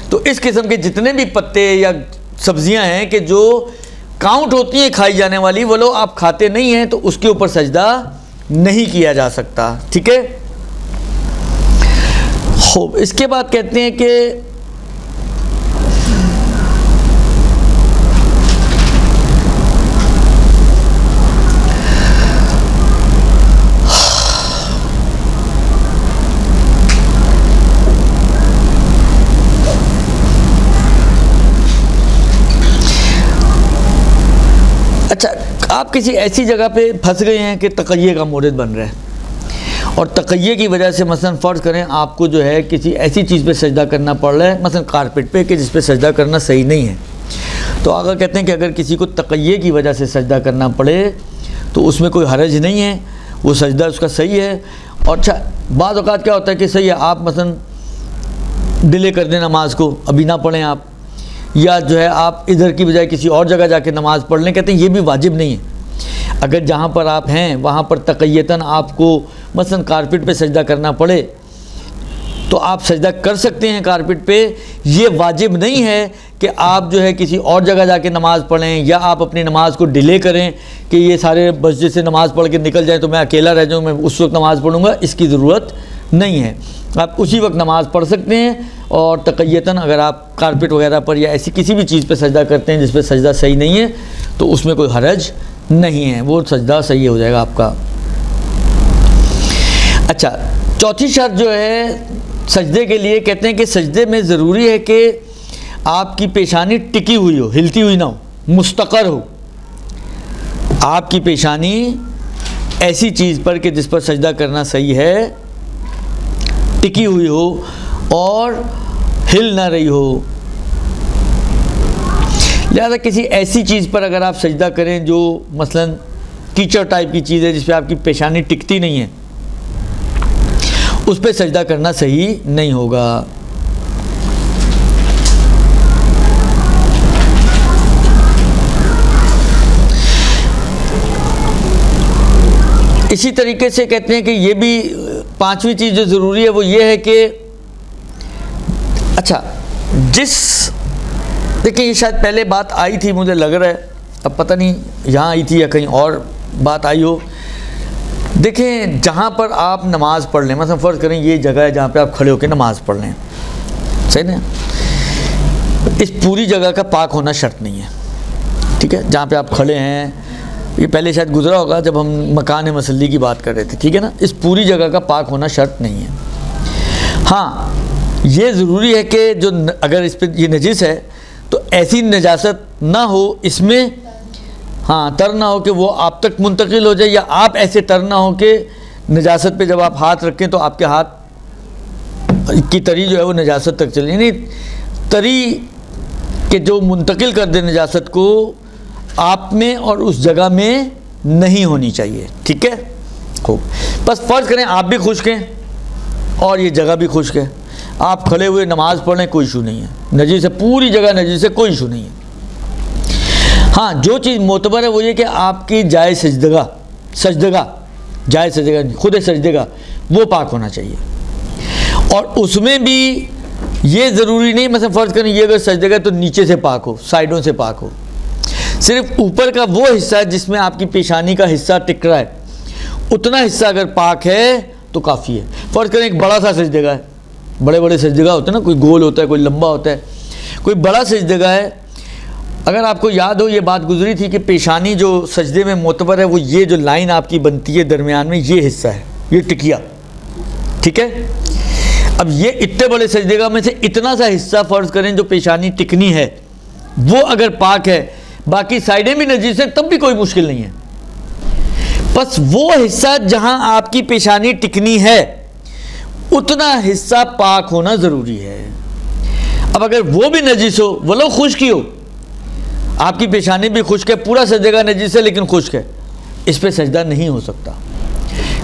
تو اس قسم کے جتنے بھی پتے یا سبزیاں ہیں کہ جو کاؤنٹ ہوتی ہیں کھائی جانے والی, وہ لوگ آپ کھاتے نہیں ہیں تو اس کے اوپر سجدہ نہیں کیا جا سکتا. ٹھیک ہے. خوب. اس کے بعد کہتے ہیں کہ اچھا, آپ کسی ایسی جگہ پہ پھنس گئے ہیں کہ تقیہ کا مورد بن رہا ہے, اور تقیہ کی وجہ سے مثلا فرض کریں آپ کو جو ہے کسی ایسی چیز پہ سجدہ کرنا پڑ رہا ہے, مثلا کارپیٹ پہ, کہ جس پہ سجدہ کرنا صحیح نہیں ہے. تو آقا کہتے ہیں کہ اگر کسی کو تقیہ کی وجہ سے سجدہ کرنا پڑے تو اس میں کوئی حرج نہیں ہے, وہ سجدہ اس کا صحیح ہے. اور اچھا بعض اوقات کیا ہوتا ہے کہ صحیح ہے آپ مثلا ڈیلے کر دیں نماز کو, ابھی نہ پڑھیں آپ, یا جو ہے آپ ادھر کی بجائے کسی اور جگہ جا کے نماز پڑھ لیں. کہتے ہیں یہ بھی واجب نہیں ہے. اگر جہاں پر آپ ہیں وہاں پر تقیتاً آپ کو مثلا کارپیٹ پہ سجدہ کرنا پڑے تو آپ سجدہ کر سکتے ہیں کارپیٹ پہ. یہ واجب نہیں ہے کہ آپ جو ہے کسی اور جگہ جا کے نماز پڑھیں, یا آپ اپنی نماز کو ڈیلے کریں کہ یہ سارے مسجد سے نماز پڑھ کے نکل جائیں تو میں اکیلا رہ جاؤں, میں اس وقت نماز پڑھوں گا. اس کی ضرورت نہیں ہے. آپ اسی وقت نماز پڑھ سکتے ہیں. اور تقیتاً اگر آپ کارپیٹ وغیرہ پر یا ایسی کسی بھی چیز پہ سجدہ کرتے ہیں جس پہ سجدہ صحیح نہیں ہے تو اس میں کوئی حرج نہیں ہے, وہ سجدہ صحیح ہو جائے گا آپ کا. اچھا, چوتھی شرط جو ہے سجدے کے لیے, کہتے ہیں کہ سجدے میں ضروری ہے کہ آپ کی پیشانی ٹکی ہوئی ہو, ہلتی ہوئی نہ ہو, مستقر ہو. آپ کی پیشانی ایسی چیز پر کہ جس پر سجدہ کرنا صحیح ہے ٹکی ہوئی ہو اور ہل نہ رہی ہو. لہذا کسی ایسی چیز پر اگر آپ سجدہ کریں جو مثلا کیچڑ ٹائپ کی چیز ہے جس پہ آپ کی پیشانی ٹکتی نہیں ہے, اس پہ سجدہ کرنا صحیح نہیں ہوگا. اسی طریقے سے کہتے ہیں کہ یہ بھی پانچویں چیز جو ضروری ہے وہ یہ ہے کہ اچھا دیکھیں یہ شاید پہلے بات آئی تھی مجھے لگ رہا ہے, اب پتہ نہیں یہاں آئی تھی یا کہیں اور بات آئی ہو. دیکھیں جہاں پر آپ نماز پڑھ لیں، مثلا فرض کریں یہ جگہ ہے جہاں پہ آپ کھڑے ہو کے نماز پڑھ لیں، صحیح نا، اس پوری جگہ کا پاک ہونا شرط نہیں ہے، ٹھیک ہے، جہاں پہ آپ کھڑے ہیں، یہ پہلے شاید گزرا ہوگا جب ہم مکان مصلی کی بات کر رہے تھے، ٹھیک ہے نا، اس پوری جگہ کا پاک ہونا شرط نہیں ہے۔ ہاں یہ ضروری ہے کہ جو اگر اس پہ یہ نجس ہے تو ایسی نجاست نہ ہو اس میں، ہاں تر نہ ہو کہ وہ آپ تک منتقل ہو جائے، یا آپ ایسے تر نہ ہو کہ نجاست پہ جب آپ ہاتھ رکھیں تو آپ کے ہاتھ کی تری جو ہے وہ نجاست تک چلے، یعنی تری کہ جو منتقل کر دے نجاست کو آپ میں اور اس جگہ میں نہیں ہونی چاہیے، ٹھیک ہے۔ خوب، بس فرض کریں آپ بھی خشک ہیں اور یہ جگہ بھی خشک ہے، آپ کھڑے ہوئے نماز پڑھ لیں، کوئی ایشو نہیں ہے، نجس ہے، پوری جگہ نجس ہے، کوئی ایشو نہیں ہے۔ ہاں جو چیز معتبر ہے وہ یہ کہ آپ کی جائے سجدگاہ جائے سجدگاہ خود سجدگاہ وہ پاک ہونا چاہیے، اور اس میں بھی یہ ضروری نہیں مثلا فرض کریں یہ اگر سجدگاہ تو نیچے سے پاک ہو، سائڈوں سے پاک ہو، صرف اوپر کا وہ حصہ ہے جس میں آپ کی پیشانی کا حصہ ٹک رہا ہے، اتنا حصہ اگر پاک ہے تو کافی ہے۔ فرض کریں ایک بڑا سا سجدگاہ ہے، بڑے بڑے سجدگاہ ہوتے ہیں نا، کوئی گول ہوتا ہے، کوئی لمبا ہوتا ہے، کوئی بڑا سجدگاہ ہے، اگر آپ کو یاد ہو یہ بات گزری تھی کہ پیشانی جو سجدے میں معتبر ہے وہ یہ جو لائن آپ کی بنتی ہے درمیان میں، یہ حصہ ہے، یہ ٹکیا، ٹھیک ہے۔ اب یہ اتنے بڑے سجدگاہ میں سے اتنا سا حصہ فرض کریں جو پیشانی ٹکنی ہے وہ اگر پاک ہے، باقی سائڈیں بھی نجیس ہیں تب بھی کوئی مشکل نہیں ہے، بس وہ حصہ جہاں آپ کی پیشانی ٹکنی ہے اتنا حصہ پاک ہونا ضروری ہے۔ اب اگر وہ بھی نجیس ہو، ولو خشک ہی ہو، آپ کی پیشانی بھی خشک ہے، پورا سجدہ نجیس ہے لیکن خشک ہے، اس پہ سجدہ نہیں ہو سکتا۔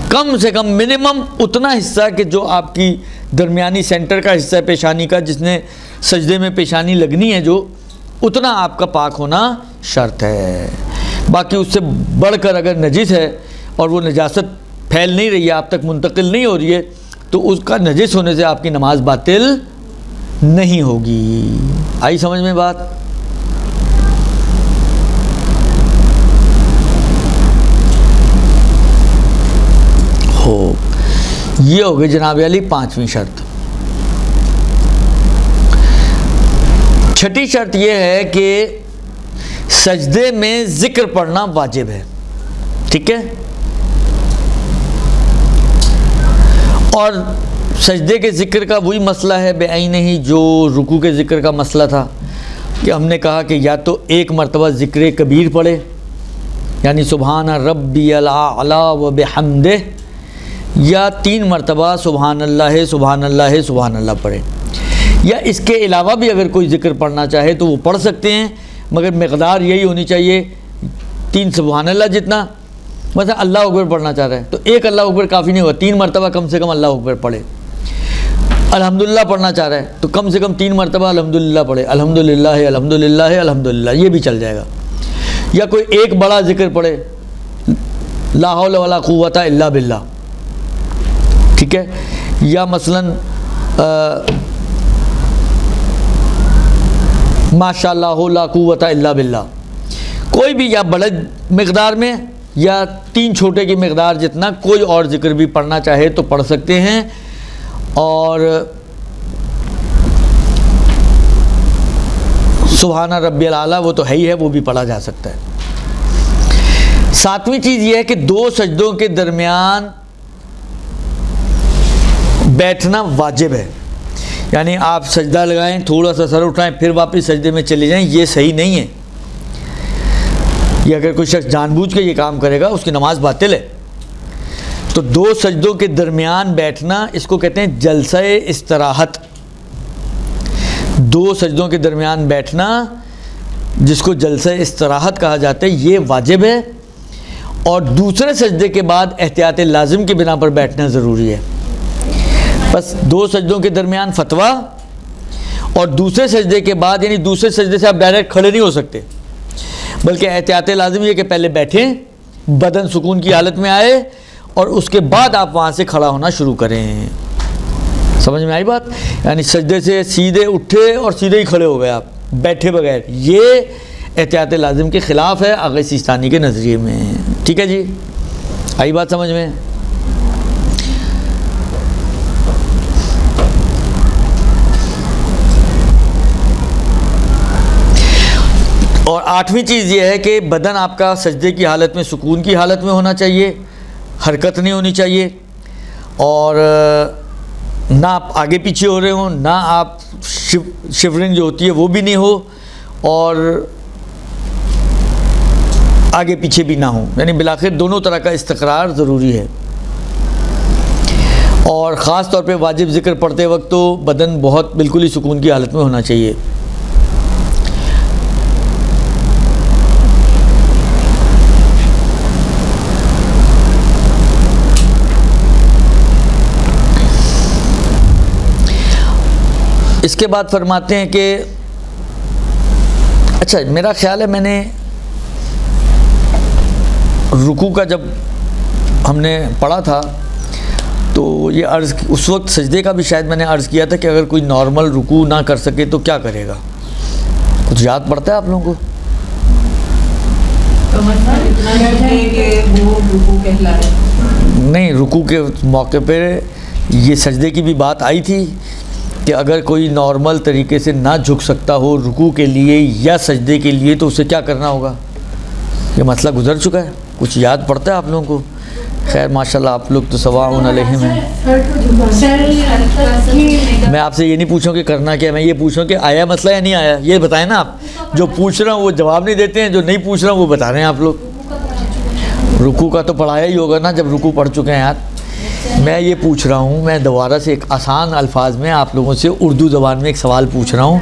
کم سے کم منیمم اتنا حصہ کہ جو آپ کی درمیانی سینٹر کا حصہ ہے پیشانی کا، جس نے سجدے میں پیشانی لگنی ہے، جو اتنا آپ کا پاک ہونا شرط ہے۔ باقی اس سے بڑھ کر اگر نجس ہے اور وہ نجاست پھیل نہیں رہی ہے، آپ تک منتقل نہیں ہو رہی ہے، تو اس کا نجس ہونے سے آپ کی نماز باطل نہیں ہوگی۔ آئی سمجھ میں بات؟ ہو یہ ہو گئی جناب علی 5ویں شرط۔ 6ٹھی شرط یہ ہے کہ سجدے میں ذکر پڑھنا واجب ہے، ٹھیک ہے، اور سجدے کے ذکر کا وہی مسئلہ ہے بعینہ ہی جو رکوع کے ذکر کا مسئلہ تھا، کہ ہم نے کہا کہ یا تو ایک مرتبہ ذکر کبیر پڑھے، یعنی سبحان ربی الاعلی و بحمدہ، یا 3 مرتبہ سبحان اللہ سبحان اللہ سبحان اللہ پڑھے، یا اس کے علاوہ بھی اگر کوئی ذکر پڑھنا چاہے تو وہ پڑھ سکتے ہیں، مگر مقدار یہی ہونی چاہیے 3 سبحان اللہ جتنا، مثلا اللہ اکبر پڑھنا چاہ رہا ہے تو ایک اللہ اکبر کافی نہیں ہوگا، 3 مرتبہ کم سے کم اللہ اکبر پڑھے۔ الحمدللہ پڑھنا چاہ رہا ہے تو کم سے کم 3 مرتبہ الحمدللہ پڑھے، الحمدللہ الحمدللہ الحمدللہ، یہ بھی چل جائے گا۔ یا کوئی ایک بڑا ذکر پڑھے، لا حول ولا قوت الا باللہ، ٹھیک ہے، یا مثلاً ماشاء اللہ لا قوت الا باللہ، کوئی بھی، یا بڑے مقدار میں یا 3 چھوٹے کی مقدار جتنا کوئی اور ذکر بھی پڑھنا چاہے تو پڑھ سکتے ہیں، اور سبحان ربی الاعلیٰ وہ تو ہے ہی ہے، وہ بھی پڑھا جا سکتا ہے۔ 7ویں چیز یہ ہے کہ 2 سجدوں کے درمیان بیٹھنا واجب ہے، یعنی آپ سجدہ لگائیں، تھوڑا سا سر اٹھائیں، پھر واپس سجدے میں چلے جائیں، یہ صحیح نہیں ہے۔ یہ اگر کوئی شخص جان بوجھ کے یہ کام کرے گا اس کی نماز باطل ہے۔ تو 2 سجدوں کے درمیان بیٹھنا، اس کو کہتے ہیں جلسہ استراحت۔ 2 سجدوں کے درمیان بیٹھنا جس کو جلسہ استراحت کہا جاتا ہے، یہ واجب ہے، اور دوسرے سجدے کے بعد احتیاط لازم کی بنا پر بیٹھنا ضروری ہے۔ بس 2 سجدوں کے درمیان فتویٰ، اور دوسرے سجدے کے بعد، یعنی دوسرے سجدے سے آپ ڈائریکٹ کھڑے نہیں ہو سکتے، بلکہ احتیاط لازم یہ کہ پہلے بیٹھیں، بدن سکون کی حالت میں آئے، اور اس کے بعد آپ وہاں سے کھڑا ہونا شروع کریں۔ سمجھ میں آئی بات؟ یعنی سجدے سے سیدھے اٹھے اور سیدھے ہی کھڑے ہو گئے آپ بیٹھے بغیر، یہ احتیاط لازم کے خلاف ہے آغا سیستانی کے نظریے میں، ٹھیک ہے جی۔ آئی بات سمجھ میں؟ اور 8ویں چیز یہ ہے کہ بدن آپ کا سجدے کی حالت میں سکون کی حالت میں ہونا چاہیے، حرکت نہیں ہونی چاہیے، اور نہ آپ آگے پیچھے ہو رہے ہوں، نہ آپ شیورنگ جو ہوتی ہے وہ بھی نہیں ہو، اور آگے پیچھے بھی نہ ہوں، یعنی بالآخر دونوں طرح کا استقرار ضروری ہے۔ اور خاص طور پہ واجب ذکر پڑھتے وقت تو بدن بہت بالکل ہی سکون کی حالت میں ہونا چاہیے۔ اس کے بعد فرماتے ہیں کہ اچھا میرا خیال ہے میں نے رکوع کا جب ہم نے پڑھا تھا تو یہ عرض اس وقت سجدے کا بھی شاید میں نے عرض کیا تھا کہ اگر کوئی نارمل رکوع نہ کر سکے تو کیا کرے گا؟ کچھ یاد پڑتا ہے آپ لوگوں کو؟ نہیں، رکوع کے موقع پہ یہ سجدے کی بھی بات آئی تھی کہ اگر کوئی نارمل طریقے سے نہ جھک سکتا ہو رکوع کے لیے یا سجدے کے لیے تو اسے کیا کرنا ہوگا؟ یہ مسئلہ گزر چکا ہے، کچھ یاد پڑتا ہے آپ لوگوں کو؟ خیر ماشاءاللہ آپ لوگ تو سواء علیہم ہیں۔ میں آپ سے یہ نہیں پوچھوں کہ کرنا کیا، میں یہ پوچھوں کہ آیا مسئلہ یا نہیں آیا، یہ بتائیں نا آپ۔ جو پوچھ رہا ہوں وہ جواب نہیں دیتے ہیں، جو نہیں پوچھ رہا ہوں وہ بتا رہے ہیں آپ لوگ۔ رکوع کا تو پڑھایا ہی ہوگا نا جب رکوع پڑھ چکے ہیں یار۔ میں یہ پوچھ رہا ہوں، میں دوبارہ سے ایک آسان الفاظ میں آپ لوگوں سے اردو زبان میں ایک سوال پوچھ رہا ہوں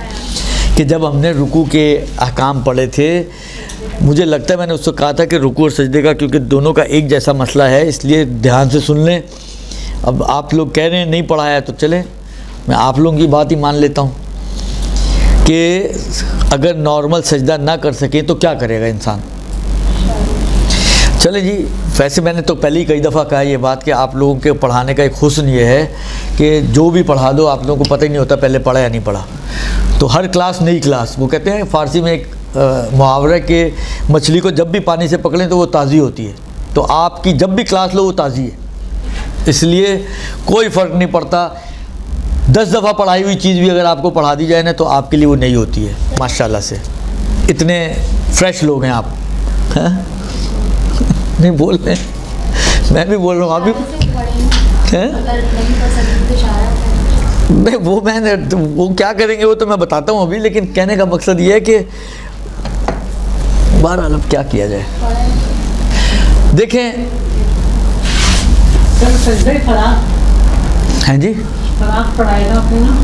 کہ جب ہم نے رکوع کے احکام پڑھے تھے، مجھے لگتا ہے میں نے اس کو کہا تھا کہ رکوع اور سجدے کا کیونکہ دونوں کا ایک جیسا مسئلہ ہے اس لیے دھیان سے سن لیں۔ اب آپ لوگ کہہ رہے ہیں نہیں پڑھایا تو چلیں، میں آپ لوگوں کی بات ہی مان لیتا ہوں کہ اگر نارمل سجدہ نہ کر سکیں تو کیا کرے گا انسان؟ چلیں جی، ویسے میں نے تو پہلے ہی کئی دفعہ کہا یہ بات کہ آپ لوگوں کے پڑھانے کا ایک حسن یہ ہے کہ جو بھی پڑھا دو آپ لوگوں کو پتہ ہی نہیں ہوتا پہلے پڑھا یا نہیں پڑھا۔ تو ہر کلاس نئی کلاس، وہ کہتے ہیں فارسی میں ایک محاورہ کہ مچھلی کو جب بھی پانی سے پکڑیں تو وہ تازی ہوتی ہے، تو آپ کی جب بھی کلاس لو وہ تازی ہے، اس لیے کوئی فرق نہیں پڑتا۔ 10 دفعہ پڑھائی ہوئی چیز بھی اگر آپ کو پڑھا دی جائے نا تو آپ کے لیے وہ نئی ہوتی ہے، ماشاءاللہ سے۔ اتنے فریش لوگ ہیں آپ، نہیں بول رہے، میں بھی بول رہا ہوں، آپ بھی نہیں، وہ کیا کریں گے وہ تو میں بتاتا ہوں ابھی، لیکن کہنے کا مقصد یہ ہے کہ بہرحال اب کیا کیا جائے۔ دیکھیں ہیں جی، پڑھائے گا آپ نے نا،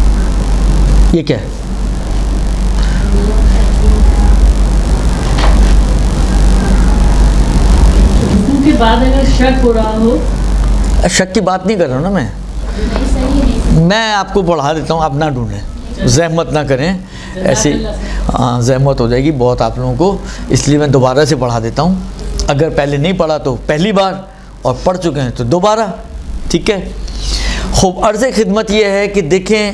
یہ کیا ہے؟ کے بعد اگر شک ہو رہا ہو، شک کی بات نہیں کر رہا ہوں نا میں آپ کو پڑھا دیتا ہوں، آپ نہ ڈھونڈیں، زحمت نہ کریں ایسی، زحمت ہو جائے گی بہت آپ لوگوں کو، اس لیے میں دوبارہ سے پڑھا دیتا ہوں۔ اگر پہلے نہیں پڑھا تو پہلی بار، اور پڑھ چکے ہیں تو دوبارہ، ٹھیک ہے؟ خوب عرض خدمت یہ ہے کہ دیکھیں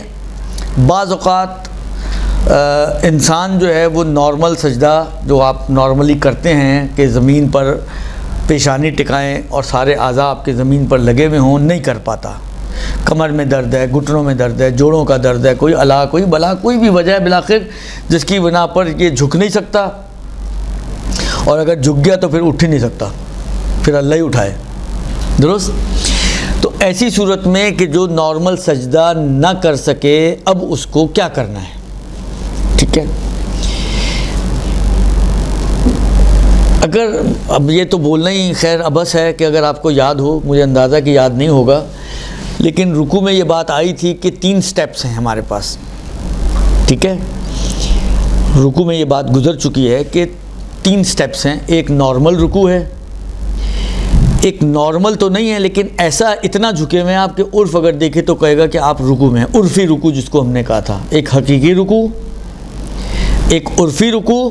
بعض اوقات انسان جو ہے وہ نارمل سجدہ جو آپ نارملی کرتے ہیں کہ زمین پر پیشانی ٹکائیں اور سارے اعضاء آپ کے زمین پر لگے ہوئے ہوں، نہیں کر پاتا۔ کمر میں درد ہے، گھٹنوں میں درد ہے، جوڑوں کا درد ہے، کوئی الا کوئی بلا کوئی بھی وجہ ہے بالآخر جس کی بنا پر یہ جھک نہیں سکتا، اور اگر جھک گیا تو پھر اٹھ ہی نہیں سکتا، پھر اللہ ہی اٹھائے، درست؟ تو ایسی صورت میں کہ جو نارمل سجدہ نہ کر سکے، اب اس کو کیا کرنا ہے؟ ٹھیک ہے، اگر اب یہ تو بولنا ہی خیر ابس ہے کہ اگر آپ کو یاد ہو، مجھے اندازہ کہ یاد نہیں ہوگا، لیکن رکوع میں یہ بات آئی تھی کہ 3 سٹیپس ہیں ہمارے پاس، ٹھیک ہے؟ رکوع میں یہ بات گزر چکی ہے کہ 3 سٹیپس ہیں، ایک نارمل رکوع ہے، ایک نارمل تو نہیں ہے لیکن ایسا اتنا جھکے ہوئے ہیں آپ کے عرف اگر دیکھے تو کہے گا کہ آپ رکوع میں ہیں، عرفی رکوع جس کو ہم نے کہا تھا، ایک حقیقی رکوع، ایک عرفی رکوع،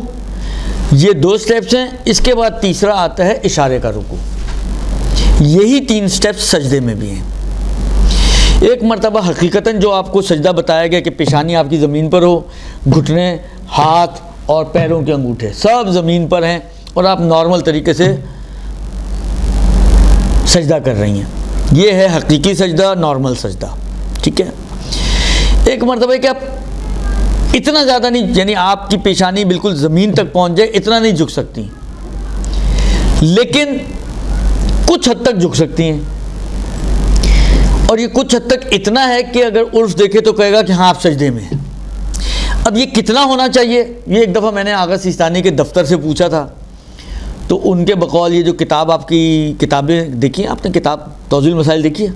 یہ 2 سٹیپس ہیں۔ اس کے بعد تیسرا آتا ہے اشارے کا رکوع، یہی 3 سٹیپس سجدے میں بھی ہیں۔ ایک مرتبہ حقیقتاً جو آپ کو سجدہ بتایا گیا کہ پیشانی آپ کی زمین پر ہو، گھٹنے، ہاتھ اور پیروں کے انگوٹھے سب زمین پر ہیں، اور آپ نارمل طریقے سے سجدہ کر رہی ہیں. یہ ہے حقیقی سجدہ, نارمل سجدہ. ٹھیک ہے. ایک مرتبہ کہ آپ اتنا زیادہ نہیں, یعنی آپ کی پیشانی بالکل زمین تک پہنچ جائے, اتنا نہیں جھک سکتی, لیکن کچھ حد تک جھک سکتی ہیں. اور یہ کچھ حد تک اتنا ہے کہ اگر عرف دیکھے تو کہے گا کہ ہاں آپ سجدے میں ہیں. اب یہ کتنا ہونا چاہیے, یہ ایک دفعہ میں نے آغا سیستانی کے دفتر سے پوچھا تھا, تو ان کے بقول یہ جو کتاب, آپ کی کتابیں دیکھی ہیں آپ نے, کتاب توضیح المسائل دیکھی ہے,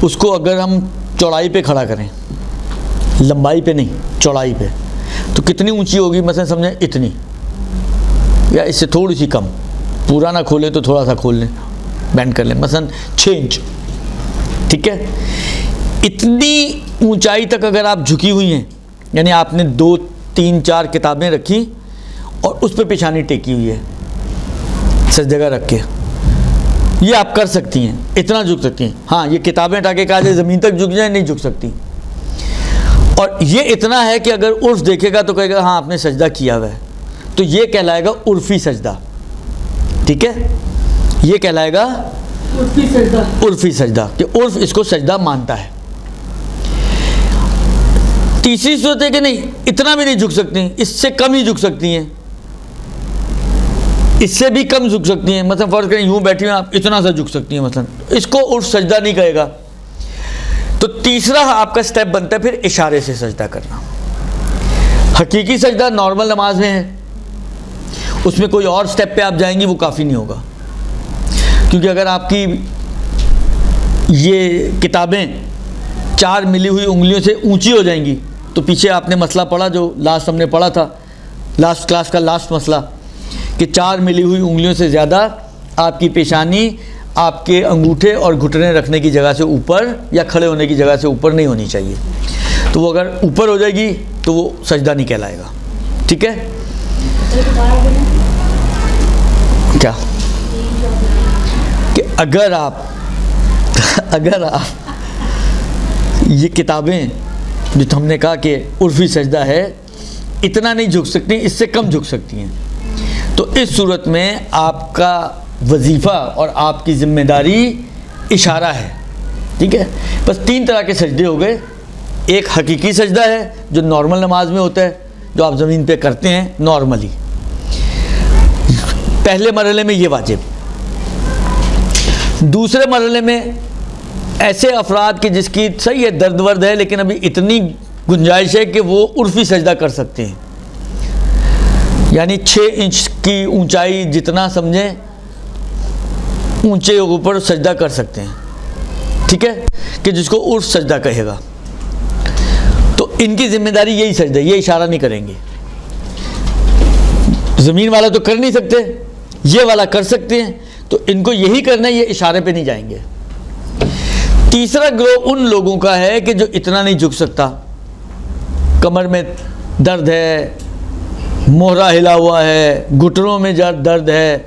اس کو اگر ہم چوڑائی پہ کھڑا کریں, لمبائی پہ نہیں, چوڑائی پہ, تو کتنی اونچی ہوگی؟ مثلا سمجھیں اتنی, یا اس سے تھوڑی سی کم, پورا نہ کھولیں تو تھوڑا سا کھول لیں, بینڈ کر لیں, مثلا 6 انچ. ٹھیک ہے. اتنی اونچائی تک اگر آپ جھکی ہوئی ہیں, یعنی آپ نے 2 3 4 کتابیں رکھی اور اس پہ پیشانی ٹیکی ہوئی ہے سجدہ رکھ کے, یہ آپ کر سکتی ہیں, اتنا جھک سکتی ہیں. ہاں یہ کتابیں ہٹا کے کہا جائے زمین تک جھک جائیں, نہیں جھک سکتی. اور یہ اتنا ہے کہ اگر عرف دیکھے گا تو کہے گا ہاں آپ نے سجدہ کیا ہوا ہے, تو یہ کہلائے گا عرفی سجدہ. ٹھیک ہے. یہ کہلائے گا عرفی سجدہ, کہ عرف اس کو سجدہ مانتا ہے. تیسری صورت ہے کہ نہیں, اتنا بھی نہیں جھک سکتی, اس سے کم ہی جھک سکتی ہیں, اس سے بھی کم جھک سکتی ہیں. مثلا فرض کریں یوں بیٹھی ہیں آپ, اتنا سا جھک سکتی ہیں, مثلا اس کو عرف سجدہ نہیں کہے گا. تو تیسرا آپ کا سٹیپ بنتا ہے پھر اشارے سے سجدہ کرنا. حقیقی سجدہ نارمل نماز میں ہے, اس میں کوئی اور سٹیپ پہ آپ جائیں گی وہ کافی نہیں ہوگا, کیونکہ اگر آپ کی یہ کتابیں 4 ملی ہوئی انگلیوں سے اونچی ہو جائیں گی, تو پیچھے آپ نے مسئلہ پڑھا جو لاسٹ ہم نے پڑھا تھا, لاسٹ کلاس کا لاسٹ مسئلہ, کہ 4 ملی ہوئی انگلیوں سے زیادہ آپ کی پیشانی آپ کے انگوٹھے اور گھٹنے رکھنے کی جگہ سے اوپر یا کھڑے ہونے کی جگہ سے اوپر نہیں ہونی چاہیے. تو وہ اگر اوپر ہو جائے گی تو وہ سجدہ نہیں کہلائے گا. ٹھیک ہے. کیا کہ اگر آپ یہ کتابیں جو ہم نے کہا کہ عرفی سجدہ ہے, اتنا نہیں جھک سکتی, اس سے کم جھک سکتی ہیں, تو اس صورت میں آپ کا وظیفہ اور آپ کی ذمہ داری اشارہ ہے. ٹھیک ہے. بس 3 طرح کے سجدے ہو گئے. ایک حقیقی سجدہ ہے جو نارمل نماز میں ہوتا ہے, جو آپ زمین پہ کرتے ہیں نارملی, پہلے مرحلے میں یہ واجب. دوسرے مرحلے میں ایسے افراد کے جس کی صحیح ہے درد ورد ہے, لیکن ابھی اتنی گنجائش ہے کہ وہ عرفی سجدہ کر سکتے ہیں, یعنی 6 انچ کی اونچائی جتنا سمجھیں اونچے اوپر سجدہ کر سکتے ہیں. ٹھیک ہے. کہ جس کو عرف سجدہ کہے گا, تو ان کی ذمہ داری یہی سجدہ, یہ اشارہ نہیں کریں گے. زمین والا تو کر نہیں سکتے, یہ والا کر سکتے ہیں, تو ان کو یہی کرنا ہے, یہ اشارے پہ نہیں جائیں گے. تیسرا گروہ ان لوگوں کا ہے کہ جو اتنا نہیں جھک سکتا, کمر میں درد ہے, موہرا ہلا ہوا ہے, گھٹنوں میں درد ہے,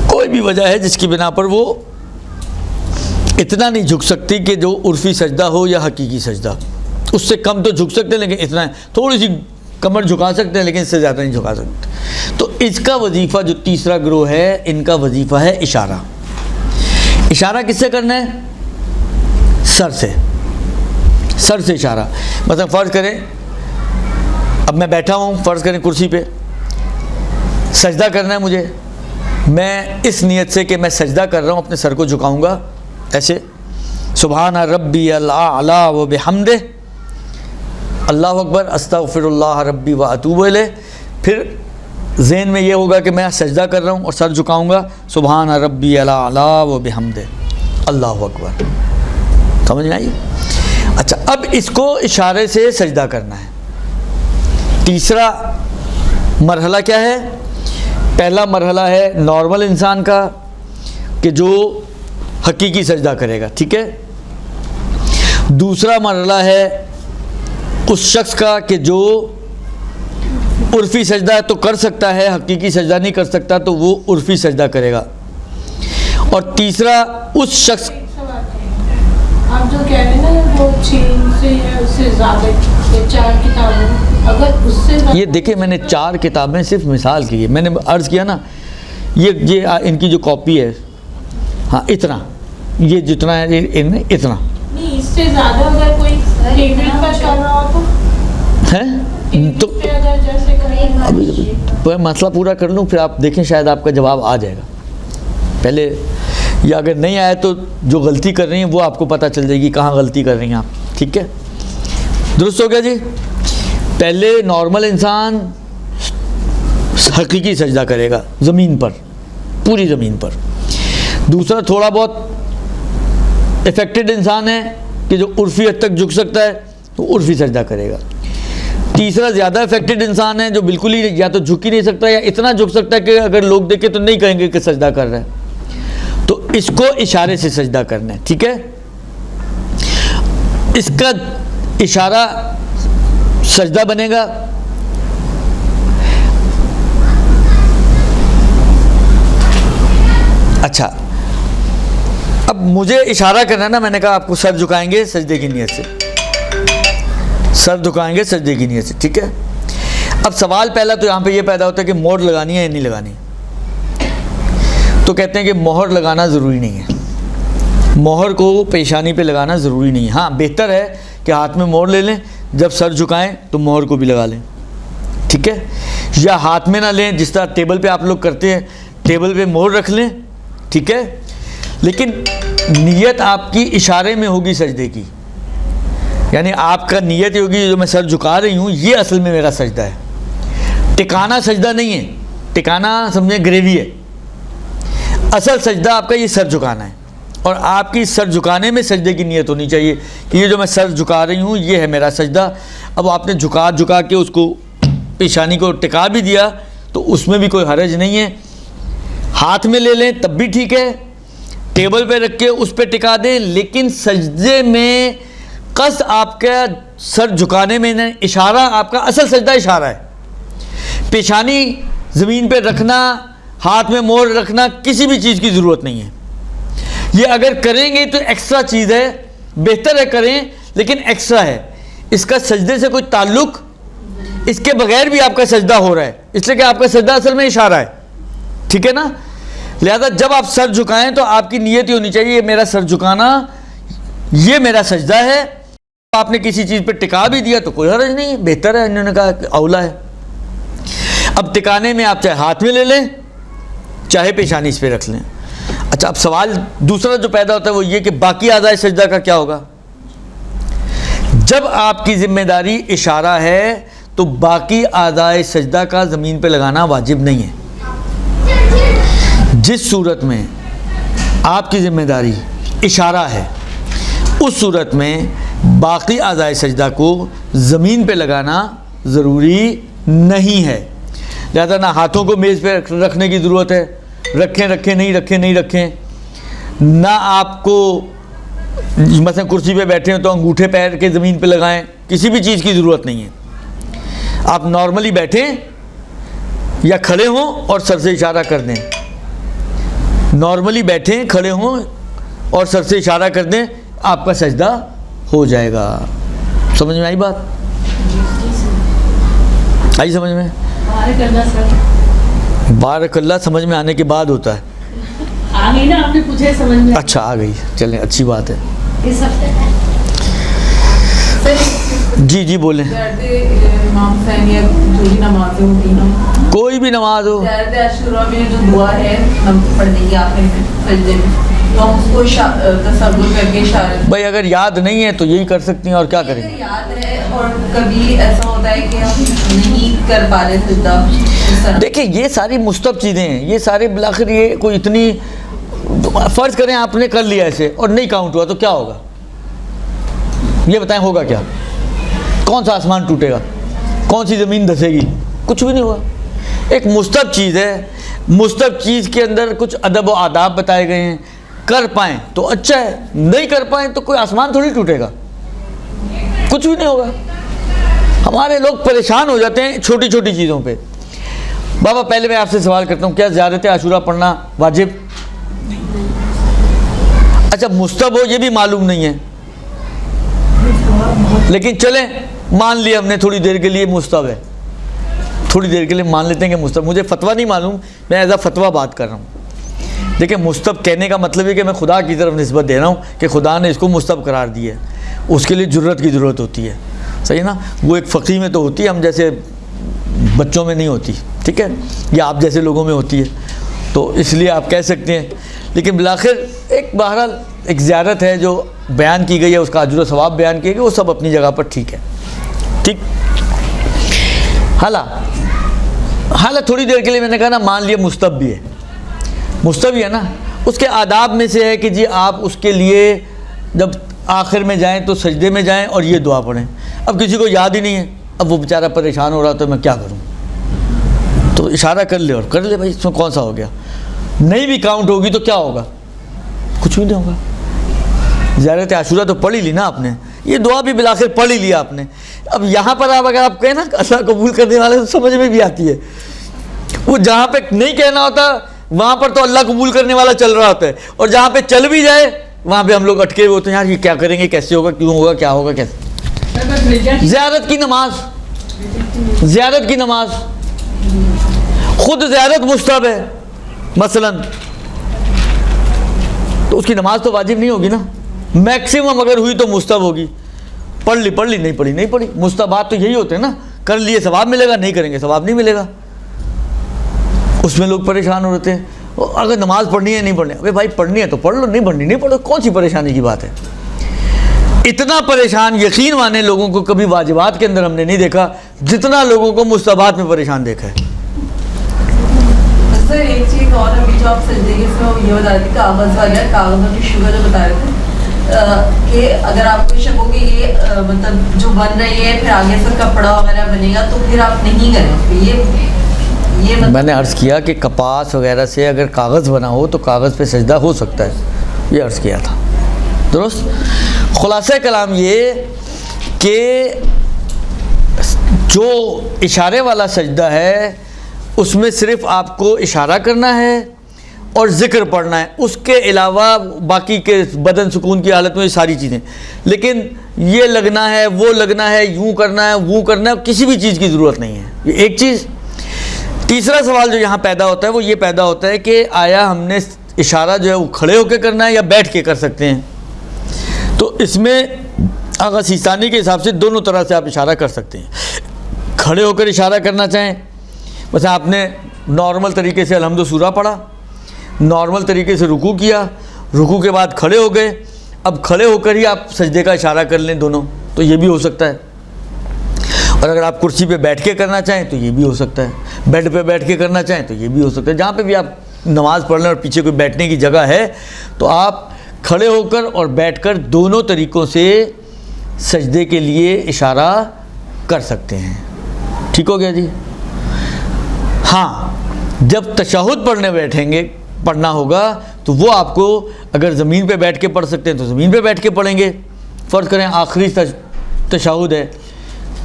کوئی بھی وجہ ہے جس کی بنا پر وہ اتنا نہیں جھک سکتی کہ جو عرفی سجدہ ہو یا حقیقی سجدہ. اس سے کم تو جھک سکتے ہیں, لیکن اتنا ہے, تھوڑی سی کمر جھکا سکتے ہیں, لیکن اس سے زیادہ نہیں جھکا سکتے. تو اس کا وظیفہ, جو تیسرا گروہ ہے, ان کا وظیفہ ہے اشارہ. اشارہ کس سے کرنا ہے؟ سر سے. سر سے اشارہ. مثلا فرض کریں اب میں بیٹھا ہوں, فرض کریں کرسی پہ, سجدہ کرنا ہے مجھے, میں اس نیت سے کہ میں سجدہ کر رہا ہوں اپنے سر کو جھکاؤں گا ایسے, سبحان ربی الاعلی و بحمدہ, اللہ اکبر, استغفر اللہ ربی و اتوب الیہ. پھر ذہن میں یہ ہوگا کہ میں سجدہ کر رہا ہوں اور سر جھکاؤں گا, سبحان ربی الاعلی و بحمدہ, اللہ اکبر. سمجھ میں آئی؟ اچھا, اب اس کو اشارے سے سجدہ کرنا ہے. تیسرا مرحلہ کیا ہے؟ پہلا مرحلہ ہے نارمل انسان کا, کہ جو حقیقی سجدہ کرے گا. ٹھیک ہے. دوسرا مرحلہ ہے اس شخص کا کہ جو عرفی سجدہ تو کر سکتا ہے, حقیقی سجدہ نہیں کر سکتا, تو وہ عرفی سجدہ کرے گا. اور تیسرا اس شخص, آپ جو کہہ رہے ہیں نا وہ 6 سے یا اس سے زیادہ, 4 کتابیں, اگر اس سے یہ دیکھیں میں نے 4 کتابیں صرف مثال کی ہے, میں نے عرض کیا نا, یہ ان کی جو کاپی ہے ہاں اتنا، یہ جتنا ہے اتنا نہیں، اس سے زیادہ اگر کوئی ٹیبل پر کر رہا ہو ہے تو ٹیبل پہ اگر جیسے کریں مسئلہ پورا کر لوں پھر آپ دیکھیں شاید آپ کا جواب آ جائے گا پہلے، یا اگر نہیں آئے تو جو غلطی کر رہی ہیں وہ آپ کو پتہ چل جائے گی کہاں غلطی کر رہی ہیں آپ. ٹھیک ہے، درست ہو گیا جی. پہلے نارمل انسان حقیقی سجدہ کرے گا زمین پر، پوری زمین پر. دوسرا تھوڑا بہت افیکٹڈ انسان ہے کہ جو عرفی حد تک جھک سکتا ہے تو عرفی سجدہ کرے گا. تیسرا زیادہ افیکٹڈ انسان ہے جو بالکل ہی یا تو جھک ہی نہیں سکتا یا اتنا جھک سکتا ہے کہ اگر لوگ دیکھیں تو نہیں کہیں گے کہ سجدہ کر رہا ہے، تو اس کو اشارے سے سجدہ کرنا ہے. ٹھیک ہے، اس کا اشارہ سجدہ بنے گا. اچھا، اب مجھے اشارہ کرنا ہے نا، میں نے کہا آپ کو سر جھکائیں گے سجدے کی نیت سے، سر جھکائیں گے سجدے کی نیت سے. ٹھیک ہے، اب سوال پہلا تو یہاں پہ یہ پیدا ہوتا ہے کہ مہر لگانی ہے یا نہیں لگانی. تو کہتے ہیں کہ مہر لگانا ضروری نہیں ہے، مہر کو پیشانی پہ لگانا ضروری نہیں ہے. ہاں بہتر ہے کہ ہاتھ میں مہر لے لیں، جب سر جھکائیں تو مہر کو بھی لگا لیں. ٹھیک ہے، یا ہاتھ میں نہ لیں جس طرح ٹیبل پہ آپ لوگ کرتے ہیں، ٹیبل پہ مہر رکھ لیں. ٹھیک ہے، لیکن نیت آپ کی اشارے میں ہوگی سجدے کی، یعنی آپ کا نیت یہ ہوگی جو میں سر جھکا رہی ہوں یہ اصل میں میرا سجدہ ہے. ٹکانا سجدہ نہیں ہے، ٹکانا سمجھیں گریوی ہے. اصل سجدہ آپ کا یہ سر جھکانا ہے، اور آپ کی سر جھکانے میں سجدے کی نیت ہونی چاہیے کہ یہ جو میں سر جھکا رہی ہوں یہ ہے میرا سجدہ. اب آپ نے جھکا کے اس کو پیشانی کو ٹکا بھی دیا تو اس میں بھی کوئی حرج نہیں ہے. ہاتھ میں لے لیں تب بھی ٹھیک ہے، ٹیبل پہ رکھ کے اس پہ ٹکا دیں، لیکن سجدے میں قصد آپ کا سر جھکانے میں نہیں، اشارہ آپ کا اصل سجدہ اشارہ ہے. پیشانی زمین پہ رکھنا، ہاتھ میں مہر رکھنا کسی بھی چیز کی ضرورت نہیں ہے. یہ اگر کریں گے تو ایکسٹرا چیز ہے، بہتر ہے کریں لیکن ایکسٹرا ہے. اس کا سجدے سے کوئی تعلق، اس کے بغیر بھی آپ کا سجدہ ہو رہا ہے، اس لیے کہ آپ کا سجدہ اصل میں اشارہ ہے. ٹھیک ہے نا، لہذا جب آپ سر جھکائیں تو آپ کی نیت ہی ہونی چاہیے یہ میرا سر جھکانا یہ میرا سجدہ ہے. آپ نے کسی چیز پہ ٹکا بھی دیا تو کوئی حرج نہیں ہے، بہتر ہے، انہوں نے کہا کہ اولا ہے. اب ٹکانے میں آپ چاہے ہاتھ میں لے لیں چاہے پیشانی اس پہ رکھ لیں. اچھا، اب سوال دوسرا جو پیدا ہوتا ہے وہ یہ کہ باقی اعضاء سجدہ کا کیا ہوگا. جب آپ کی ذمہ داری اشارہ ہے تو باقی اعضاء سجدہ کا زمین پہ لگانا واجب نہیں ہے. جس صورت میں آپ کی ذمہ داری اشارہ ہے اس صورت میں باقی اعضاء سجدہ کو زمین پہ لگانا ضروری نہیں ہے. لہذا نہ ہاتھوں کو میز پہ رکھنے کی ضرورت ہے، رکھیں نہیں رکھیں. نہ آپ کو مثلا کرسی پہ بیٹھے ہیں تو انگوٹھے پیر کے زمین پہ لگائیں، کسی بھی چیز کی ضرورت نہیں ہے. آپ نارملی بیٹھیں یا کھڑے ہوں اور سر سے اشارہ کر دیں، نارملی بیٹھیں کھڑے ہوں اور سر سے اشارہ کر دیں، آپ کا سجدہ ہو جائے گا. سمجھ میں آئی بات؟ آئی سمجھ میں؟ بارک اللہ سمجھ میں آنے کے بعد ہوتا ہے. آ گئی نا، آپ نے پوچھے سمجھ میں. اچھا آ گئی، چلیں اچھی بات ہے. جی بولیں. کوئی بھی نماز ہو، بھائی اگر یاد نہیں ہے تو یہی کر سکتی ہیں، اور کیا کریں. یاد ہے اور کبھی ایسا ہوتا ہے کہ ہم نہیں کر پا رہے سجدہ. دیکھیں یہ ساری مستحب چیزیں ہیں، یہ سارے بلاخر یہ کوئی اتنی، فرض کریں آپ نے کر لیا ایسے اور نہیں کاؤنٹ ہوا تو کیا ہوگا؟ یہ بتائیں ہوگا کیا؟ کون سا آسمان ٹوٹے گا؟ کون سی زمین دھسے گی؟ کچھ بھی نہیں ہوا. ایک مستحب چیز ہے، مستحب چیز کے اندر کچھ ادب و آداب بتائے گئے ہیں، کر پائیں تو اچھا ہے، نہیں کر پائیں تو کوئی آسمان تھوڑی ٹوٹے گا، کچھ بھی نہیں ہوگا. ہمارے لوگ پریشان ہو جاتے ہیں چھوٹی چھوٹی چیزوں پہ. بابا پہلے میں آپ سے سوال کرتا ہوں، کیا زیارت عاشورہ پڑھنا واجب؟ اچھا مستحب ہو یہ بھی معلوم نہیں ہے، لیکن چلیں مان لیا ہم نے تھوڑی دیر کے لیے مستحب ہے، تھوڑی دیر کے لیے مان لیتے ہیں کہ مستحب. مجھے فتویٰ نہیں معلوم، میں ایز اے فتویٰ بات کر رہا ہوں. دیکھیں مستب کہنے کا مطلب ہے کہ میں خدا کی طرف نسبت دے رہا ہوں کہ خدا نے اس کو مستب قرار دیا ہے، اس کے لیے جرت کی ضرورت ہوتی ہے، صحیح نا؟ وہ ایک فقیہ میں تو ہوتی ہے، ہم جیسے بچوں میں نہیں ہوتی، ٹھیک ہے، یا آپ جیسے لوگوں میں ہوتی ہے، تو اس لیے آپ کہہ سکتے ہیں. لیکن بالآخر ایک بہرحال ایک زیارت ہے جو بیان کی گئی ہے، اس کا اجر و ثواب بیان کیے گئے، وہ سب اپنی جگہ پر ٹھیک ہے. ٹھیک. حالہ تھوڑی دیر کے لیے میں نے کہا نا، مان لیا مستب بھی ہے، مستب ہی ہے نا، اس کے آداب میں سے ہے کہ جی آپ اس کے لیے جب آخر میں جائیں تو سجدے میں جائیں اور یہ دعا پڑھیں. اب کسی کو یاد ہی نہیں ہے، اب وہ بیچارہ پریشان ہو رہا تو میں کیا کروں، تو اشارہ کر لے اور کر لے بھائی، اس میں کون سا ہو گیا. نہیں بھی کاؤنٹ ہوگی تو کیا ہوگا، کچھ بھی نہیں ہوگا. زیارت عاشورہ تو پڑھ ہی لی نا آپ نے، یہ دعا بھی بالآخر پڑھ ہی لیا آپ نے. اب یہاں پر آپ اگر آپ کہیں نا اللہ قبول کرنے والے، تو سمجھ میں بھی آتی ہے. وہ جہاں پہ نہیں کہنا ہوتا وہاں پر تو اللہ قبول کرنے والا چل رہا ہوتا ہے، اور جہاں پہ چل بھی جائے وہاں پہ ہم لوگ اٹکے ہوئے ہوتے ہیں، یار یہ کیا کریں گے، کیسے ہوگا، کیوں ہوگا، کیا ہوگا، کیسے. زیارت کی نماز، زیارت کی نماز خود زیارت مستحب ہے مثلا، تو اس کی نماز تو واجب نہیں ہوگی نا، میکسیمم اگر ہوئی تو مستحب ہوگی. پڑھ لی نہیں پڑھی نہیں پڑھی. مستحبات تو یہی ہوتے ہیں نا، کر لیے ثواب ملے گا، نہیں کریں گے ثواب نہیں ملے گا. اس میں لوگ پریشان ہو رہتے ہیں، اگر نماز پڑھنی ہے نہیں پڑھنی ہے، بھائی پڑھنی ہے تو پڑھ لو، نہیں پڑھنی نہیں پڑھو، کون سی پریشانی کی بات ہے. اتنا پریشان یقین مانے لوگوں کو کبھی واجبات کے اندر ہم نے نہیں دیکھا جتنا لوگوں کو مستحبات میں پریشان دیکھا ہے. سر ایک چیز اور ابھی جو آپ سجدے کے اس میں یہ بتا رہے تھے کاغذ وغیرہ، کاغذوں کی شوگر جو بتا رہے تھے کہ اگر آپ کو شک ہو کہ یہ مطلب جو بن رہی ہے پھر آگے سے کپڑا وغیرہ بنے گا تو پھر آپ نہیں کریں. یہ میں نے عرض کیا کہ کپاس وغیرہ سے اگر کاغذ بنا ہو تو کاغذ پہ سجدہ ہو سکتا ہے، یہ عرض کیا تھا. درست. خلاصہ کلام یہ کہ جو اشارے والا سجدہ ہے اس میں صرف آپ کو اشارہ کرنا ہے اور ذکر پڑھنا ہے، اس کے علاوہ باقی کے بدن سکون کی حالت میں یہ ساری چیزیں. لیکن یہ لگنا ہے، وہ لگنا ہے، یوں کرنا ہے، وہ کرنا ہے، کسی بھی چیز کی ضرورت نہیں ہے. یہ ایک چیز. تیسرا سوال جو یہاں پیدا ہوتا ہے وہ یہ پیدا ہوتا ہے کہ آیا ہم نے اشارہ جو ہے وہ کھڑے ہو کے کرنا ہے یا بیٹھ کے کر سکتے ہیں. تو اس میں آغا سیستانی کے حساب سے دونوں طرح سے آپ اشارہ کر سکتے ہیں. کھڑے ہو کر اشارہ کرنا چاہیں، بس آپ نے نارمل طریقے سے الحمد سورہ پڑھا، نارمل طریقے سے رکوع کیا، رکوع کے بعد کھڑے ہو گئے، اب کھڑے ہو کر ہی آپ سجدے کا اشارہ کر لیں دونوں، تو یہ بھی ہو سکتا ہے. اور اگر آپ کرسی پہ بیٹھ کے کرنا چاہیں تو یہ بھی ہو سکتا ہے، بیڈ پہ بیٹھ کے کرنا چاہیں تو یہ بھی ہو سکتا ہے. جہاں پہ بھی آپ نماز پڑھ لیں اور پیچھے کوئی بیٹھنے کی جگہ ہے تو آپ کھڑے ہو کر اور بیٹھ کر دونوں طریقوں سے سجدے کے لیے اشارہ کر سکتے ہیں. ٹھیک ہو گیا جی. ہاں جب تشہد پڑھنے بیٹھیں گے، پڑھنا ہوگا تو وہ آپ کو اگر زمین پہ بیٹھ کے پڑھ سکتے ہیں تو زمین پہ بیٹھ کے پڑھیں گے. فرض کریں آخری تشہد ہے،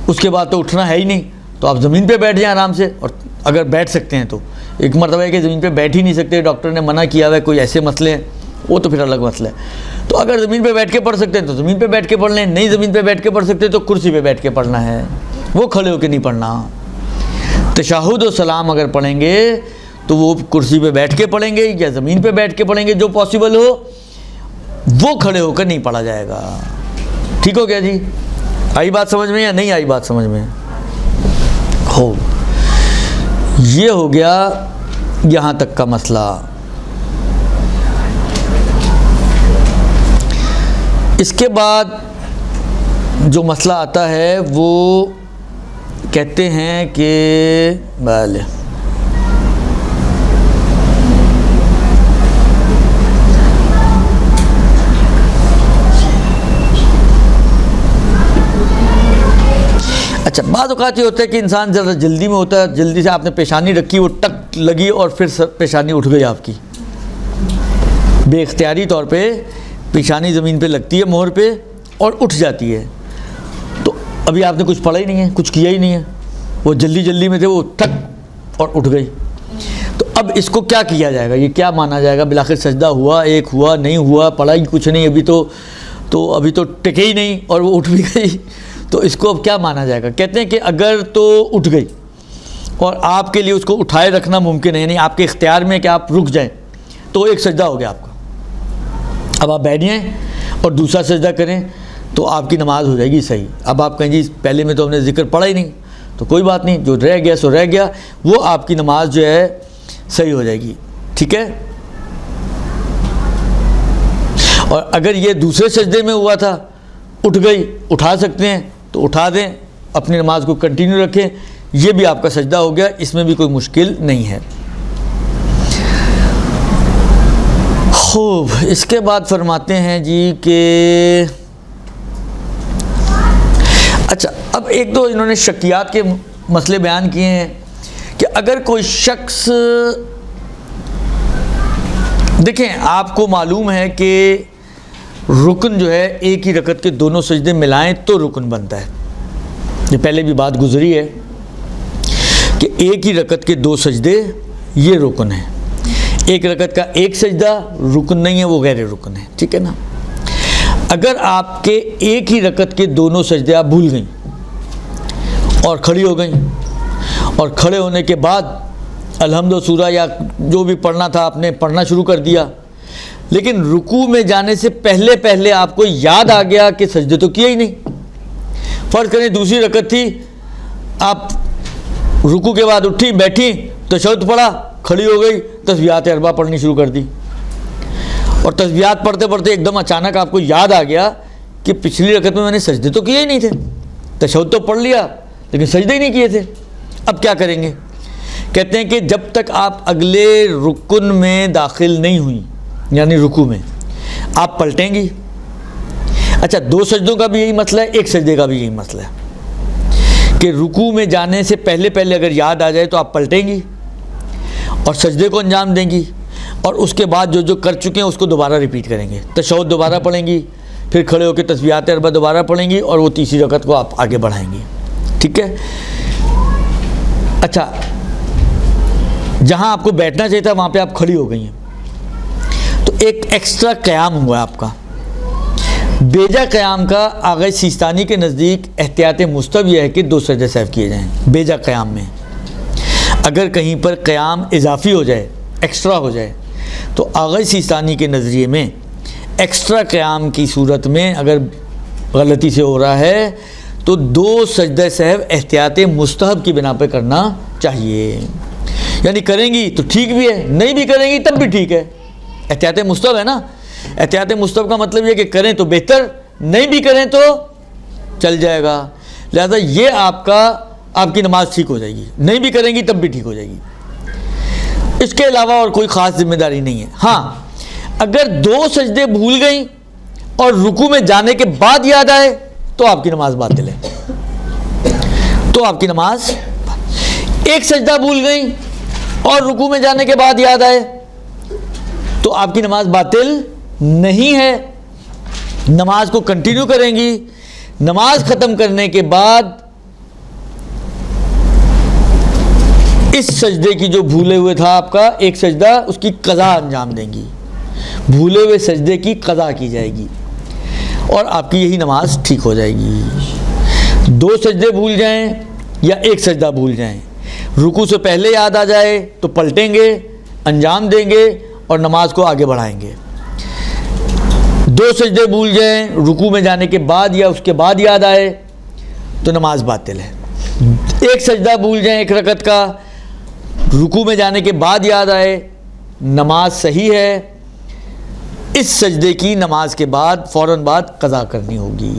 اس کے بعد تو اٹھنا ہے ہی نہیں، تو آپ زمین پہ بیٹھ جائیں آرام سے. اور اگر بیٹھ سکتے ہیں تو ایک مرتبہ ہے کہ زمین پہ بیٹھ ہی نہیں سکتے، ڈاکٹر نے منع کیا ہوا ہے، کوئی ایسے مسئلے ہیں، وہ تو پھر الگ مسئلہ ہے. تو اگر زمین پہ بیٹھ کے پڑھ سکتے ہیں تو زمین پہ بیٹھ کے پڑھ لیں، نہیں زمین پہ بیٹھ کے پڑھ سکتے تو کرسی پہ بیٹھ کے پڑھنا ہے، وہ کھڑے ہو کے نہیں پڑھنا. تشہد و سلام اگر پڑھیں گے تو وہ کرسی پہ بیٹھ کے پڑھیں گے یا زمین پہ بیٹھ کے پڑھیں گے، جو پاسبل ہو، وہ کھڑے ہو کر نہیں پڑھا جائے گا. ٹھیک ہو گیا جی. آئی بات سمجھ میں یا نہیں آئی بات سمجھ میں؟ ہو یہ ہو گیا یہاں تک کا مسئلہ. اس کے بعد جو مسئلہ آتا ہے وہ کہتے ہیں کہ بھلے اچھا، بعض اوقات یہ ہوتا ہے کہ انسان ذرا جلدی میں ہوتا ہے، جلدی سے آپ نے پیشانی رکھی، وہ ٹک لگی اور پھر پیشانی اٹھ گئی آپ کی، بے اختیاری طور پہ پیشانی زمین پہ لگتی ہے مہر پہ اور اٹھ جاتی ہے. تو ابھی آپ نے کچھ پڑھا ہی نہیں ہے، کچھ کیا ہی نہیں ہے، وہ جلدی میں تھے، وہ ٹک اور اٹھ گئی. تو اب اس کو کیا کیا جائے گا، یہ کیا مانا جائے گا؟ بالآخر سجدہ ہوا، ایک ہوا، نہیں ہوا، پڑھا ہی کچھ نہیں، ابھی تو ٹکے ہی نہیں اور وہ اٹھ بھی گئی، تو اس کو اب کیا مانا جائے گا؟ کہتے ہیں کہ اگر تو اٹھ گئی اور آپ کے لیے اس کو اٹھائے رکھنا ممکن ہے، یعنی آپ کے اختیار میں کہ آپ رک جائیں، تو ایک سجدہ ہو گیا آپ کا. اب آپ بیٹھ جائیں اور دوسرا سجدہ کریں تو آپ کی نماز ہو جائے گی صحیح. اب آپ کہیں جی پہلے میں تو ہم نے ذکر پڑھا ہی نہیں, تو کوئی بات نہیں, جو رہ گیا سو رہ گیا, وہ آپ کی نماز جو ہے صحیح ہو جائے گی. ٹھیک ہے. اور اگر یہ دوسرے سجدے میں ہوا تھا, اٹھ گئی, اٹھا سکتے ہیں تو اٹھا دیں, اپنی نماز کو کنٹینیو رکھیں, یہ بھی آپ کا سجدہ ہو گیا, اس میں بھی کوئی مشکل نہیں ہے. خوب. اس کے بعد فرماتے ہیں جی کہ اچھا, اب ایک دو انہوں نے شکیات کے مسئلے بیان کیے ہیں کہ اگر کوئی شخص, دیکھیں آپ کو معلوم ہے کہ رکن جو ہے ایک ہی رکعت کے دونوں سجدے ملائیں تو رکن بنتا ہے. یہ پہلے بھی بات گزری ہے کہ ایک ہی رکعت کے دو سجدے یہ رکن ہے. ایک رکعت کا ایک سجدہ رکن نہیں ہے, وہ غیر رکن ہے. ٹھیک ہے نا. اگر آپ کے ایک ہی رکعت کے دونوں سجدے آپ بھول گئیں اور کھڑی ہو گئیں, اور کھڑے ہونے کے بعد الحمد سورہ یا جو بھی پڑھنا تھا آپ نے پڑھنا شروع کر دیا, لیکن رکوع میں جانے سے پہلے آپ کو یاد آ گیا کہ سجدے تو کیا ہی نہیں. فرض کریں دوسری رکعت تھی, آپ رکوع کے بعد اٹھی, بیٹھی, تشہد پڑھا, کھڑی ہو گئی, تسبیحات اربع پڑھنی شروع کر دی, اور تسبیحات پڑھتے پڑھتے ایک دم اچانک آپ کو یاد آ گیا کہ پچھلی رکعت میں نے سجدے تو کیے ہی نہیں تھے, تشہد تو پڑھ لیا لیکن سجدے ہی نہیں کیے تھے. اب کیا کریں گے؟ کہتے ہیں کہ جب تک آپ اگلے رکن میں داخل نہیں ہوئی, یعنی رکوع میں, آپ پلٹیں گی. اچھا, دو سجدوں کا بھی یہی مسئلہ ہے, ایک سجدے کا بھی یہی مسئلہ ہے کہ رکوع میں جانے سے پہلے اگر یاد آ جائے تو آپ پلٹیں گی اور سجدے کو انجام دیں گی, اور اس کے بعد جو کر چکے ہیں اس کو دوبارہ ریپیٹ کریں گے. تشہد دوبارہ پڑھیں گی, پھر کھڑے ہو کے تسبیحات اربع دوبارہ پڑھیں گی, اور وہ تیسری رکعت کو آپ آگے بڑھائیں گی. ٹھیک ہے. اچھا, جہاں آپ کو بیٹھنا چاہیے تھا وہاں پہ آپ کھڑی ہو گئی ہیں, تو ایک ایکسٹرا قیام ہوا آپ کا. بیجا قیام کا آغا سیستانی کے نزدیک احتیاط مستحب یہ ہے کہ دو سجدے سہو کیے جائیں بیجا قیام میں. اگر کہیں پر قیام اضافی ہو جائے, ایکسٹرا ہو جائے, تو آغا سیستانی کے نظریے میں ایکسٹرا قیام کی صورت میں اگر غلطی سے ہو رہا ہے تو دو سجدہ سہو احتیاط مستحب کی بنا پہ کرنا چاہیے. یعنی کریں گی تو ٹھیک بھی ہے, نہیں بھی کریں گی تب بھی ٹھیک ہے. احتیاط مستحب ہے نا. احتیاط مستحب کا مطلب یہ کہ کریں تو بہتر, نہیں بھی کریں تو چل جائے گا. لہذا یہ آپ کی نماز ٹھیک ہو جائے گی, نہیں بھی کریں گی تب بھی ٹھیک ہو جائے گی. اس کے علاوہ اور کوئی خاص ذمہ داری نہیں ہے. ہاں, اگر دو سجدے بھول گئیں اور رکوع میں جانے کے بعد یاد آئے تو آپ کی نماز باطل ہے. تو آپ کی نماز, ایک سجدہ بھول گئیں اور رکوع میں جانے کے بعد یاد آئے تو آپ کی نماز باطل نہیں ہے. نماز کو کنٹینیو کریں گی. نماز ختم کرنے کے بعد اس سجدے کی جو بھولے ہوئے تھا آپ کا ایک سجدہ, اس کی قضا انجام دیں گی. بھولے ہوئے سجدے کی قضا کی جائے گی اور آپ کی یہی نماز ٹھیک ہو جائے گی. دو سجدے بھول جائیں یا ایک سجدہ بھول جائیں, رکوع سے پہلے یاد آ جائے تو پلٹیں گے, انجام دیں گے اور نماز کو آگے بڑھائیں گے. دو سجدے بھول جائیں, رکوع میں جانے کے بعد یا اس کے بعد یاد آئے تو نماز باطل ہے. ایک سجدہ بھول جائیں ایک رکعت کا, رکوع میں جانے کے بعد یاد آئے, نماز صحیح ہے. اس سجدے کی نماز کے بعد فوراً بعد قضا کرنی ہوگی.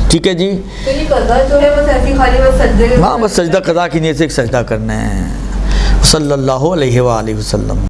ٹھیک ہے جی. تو یہ قضا جو ہے بس ایسی خالی بس سجدے, ہاں بس سجدہ قضا کی نیت سے ایک سجدہ کرنا ہے. صلی اللہ علیہ وآلہ وسلم.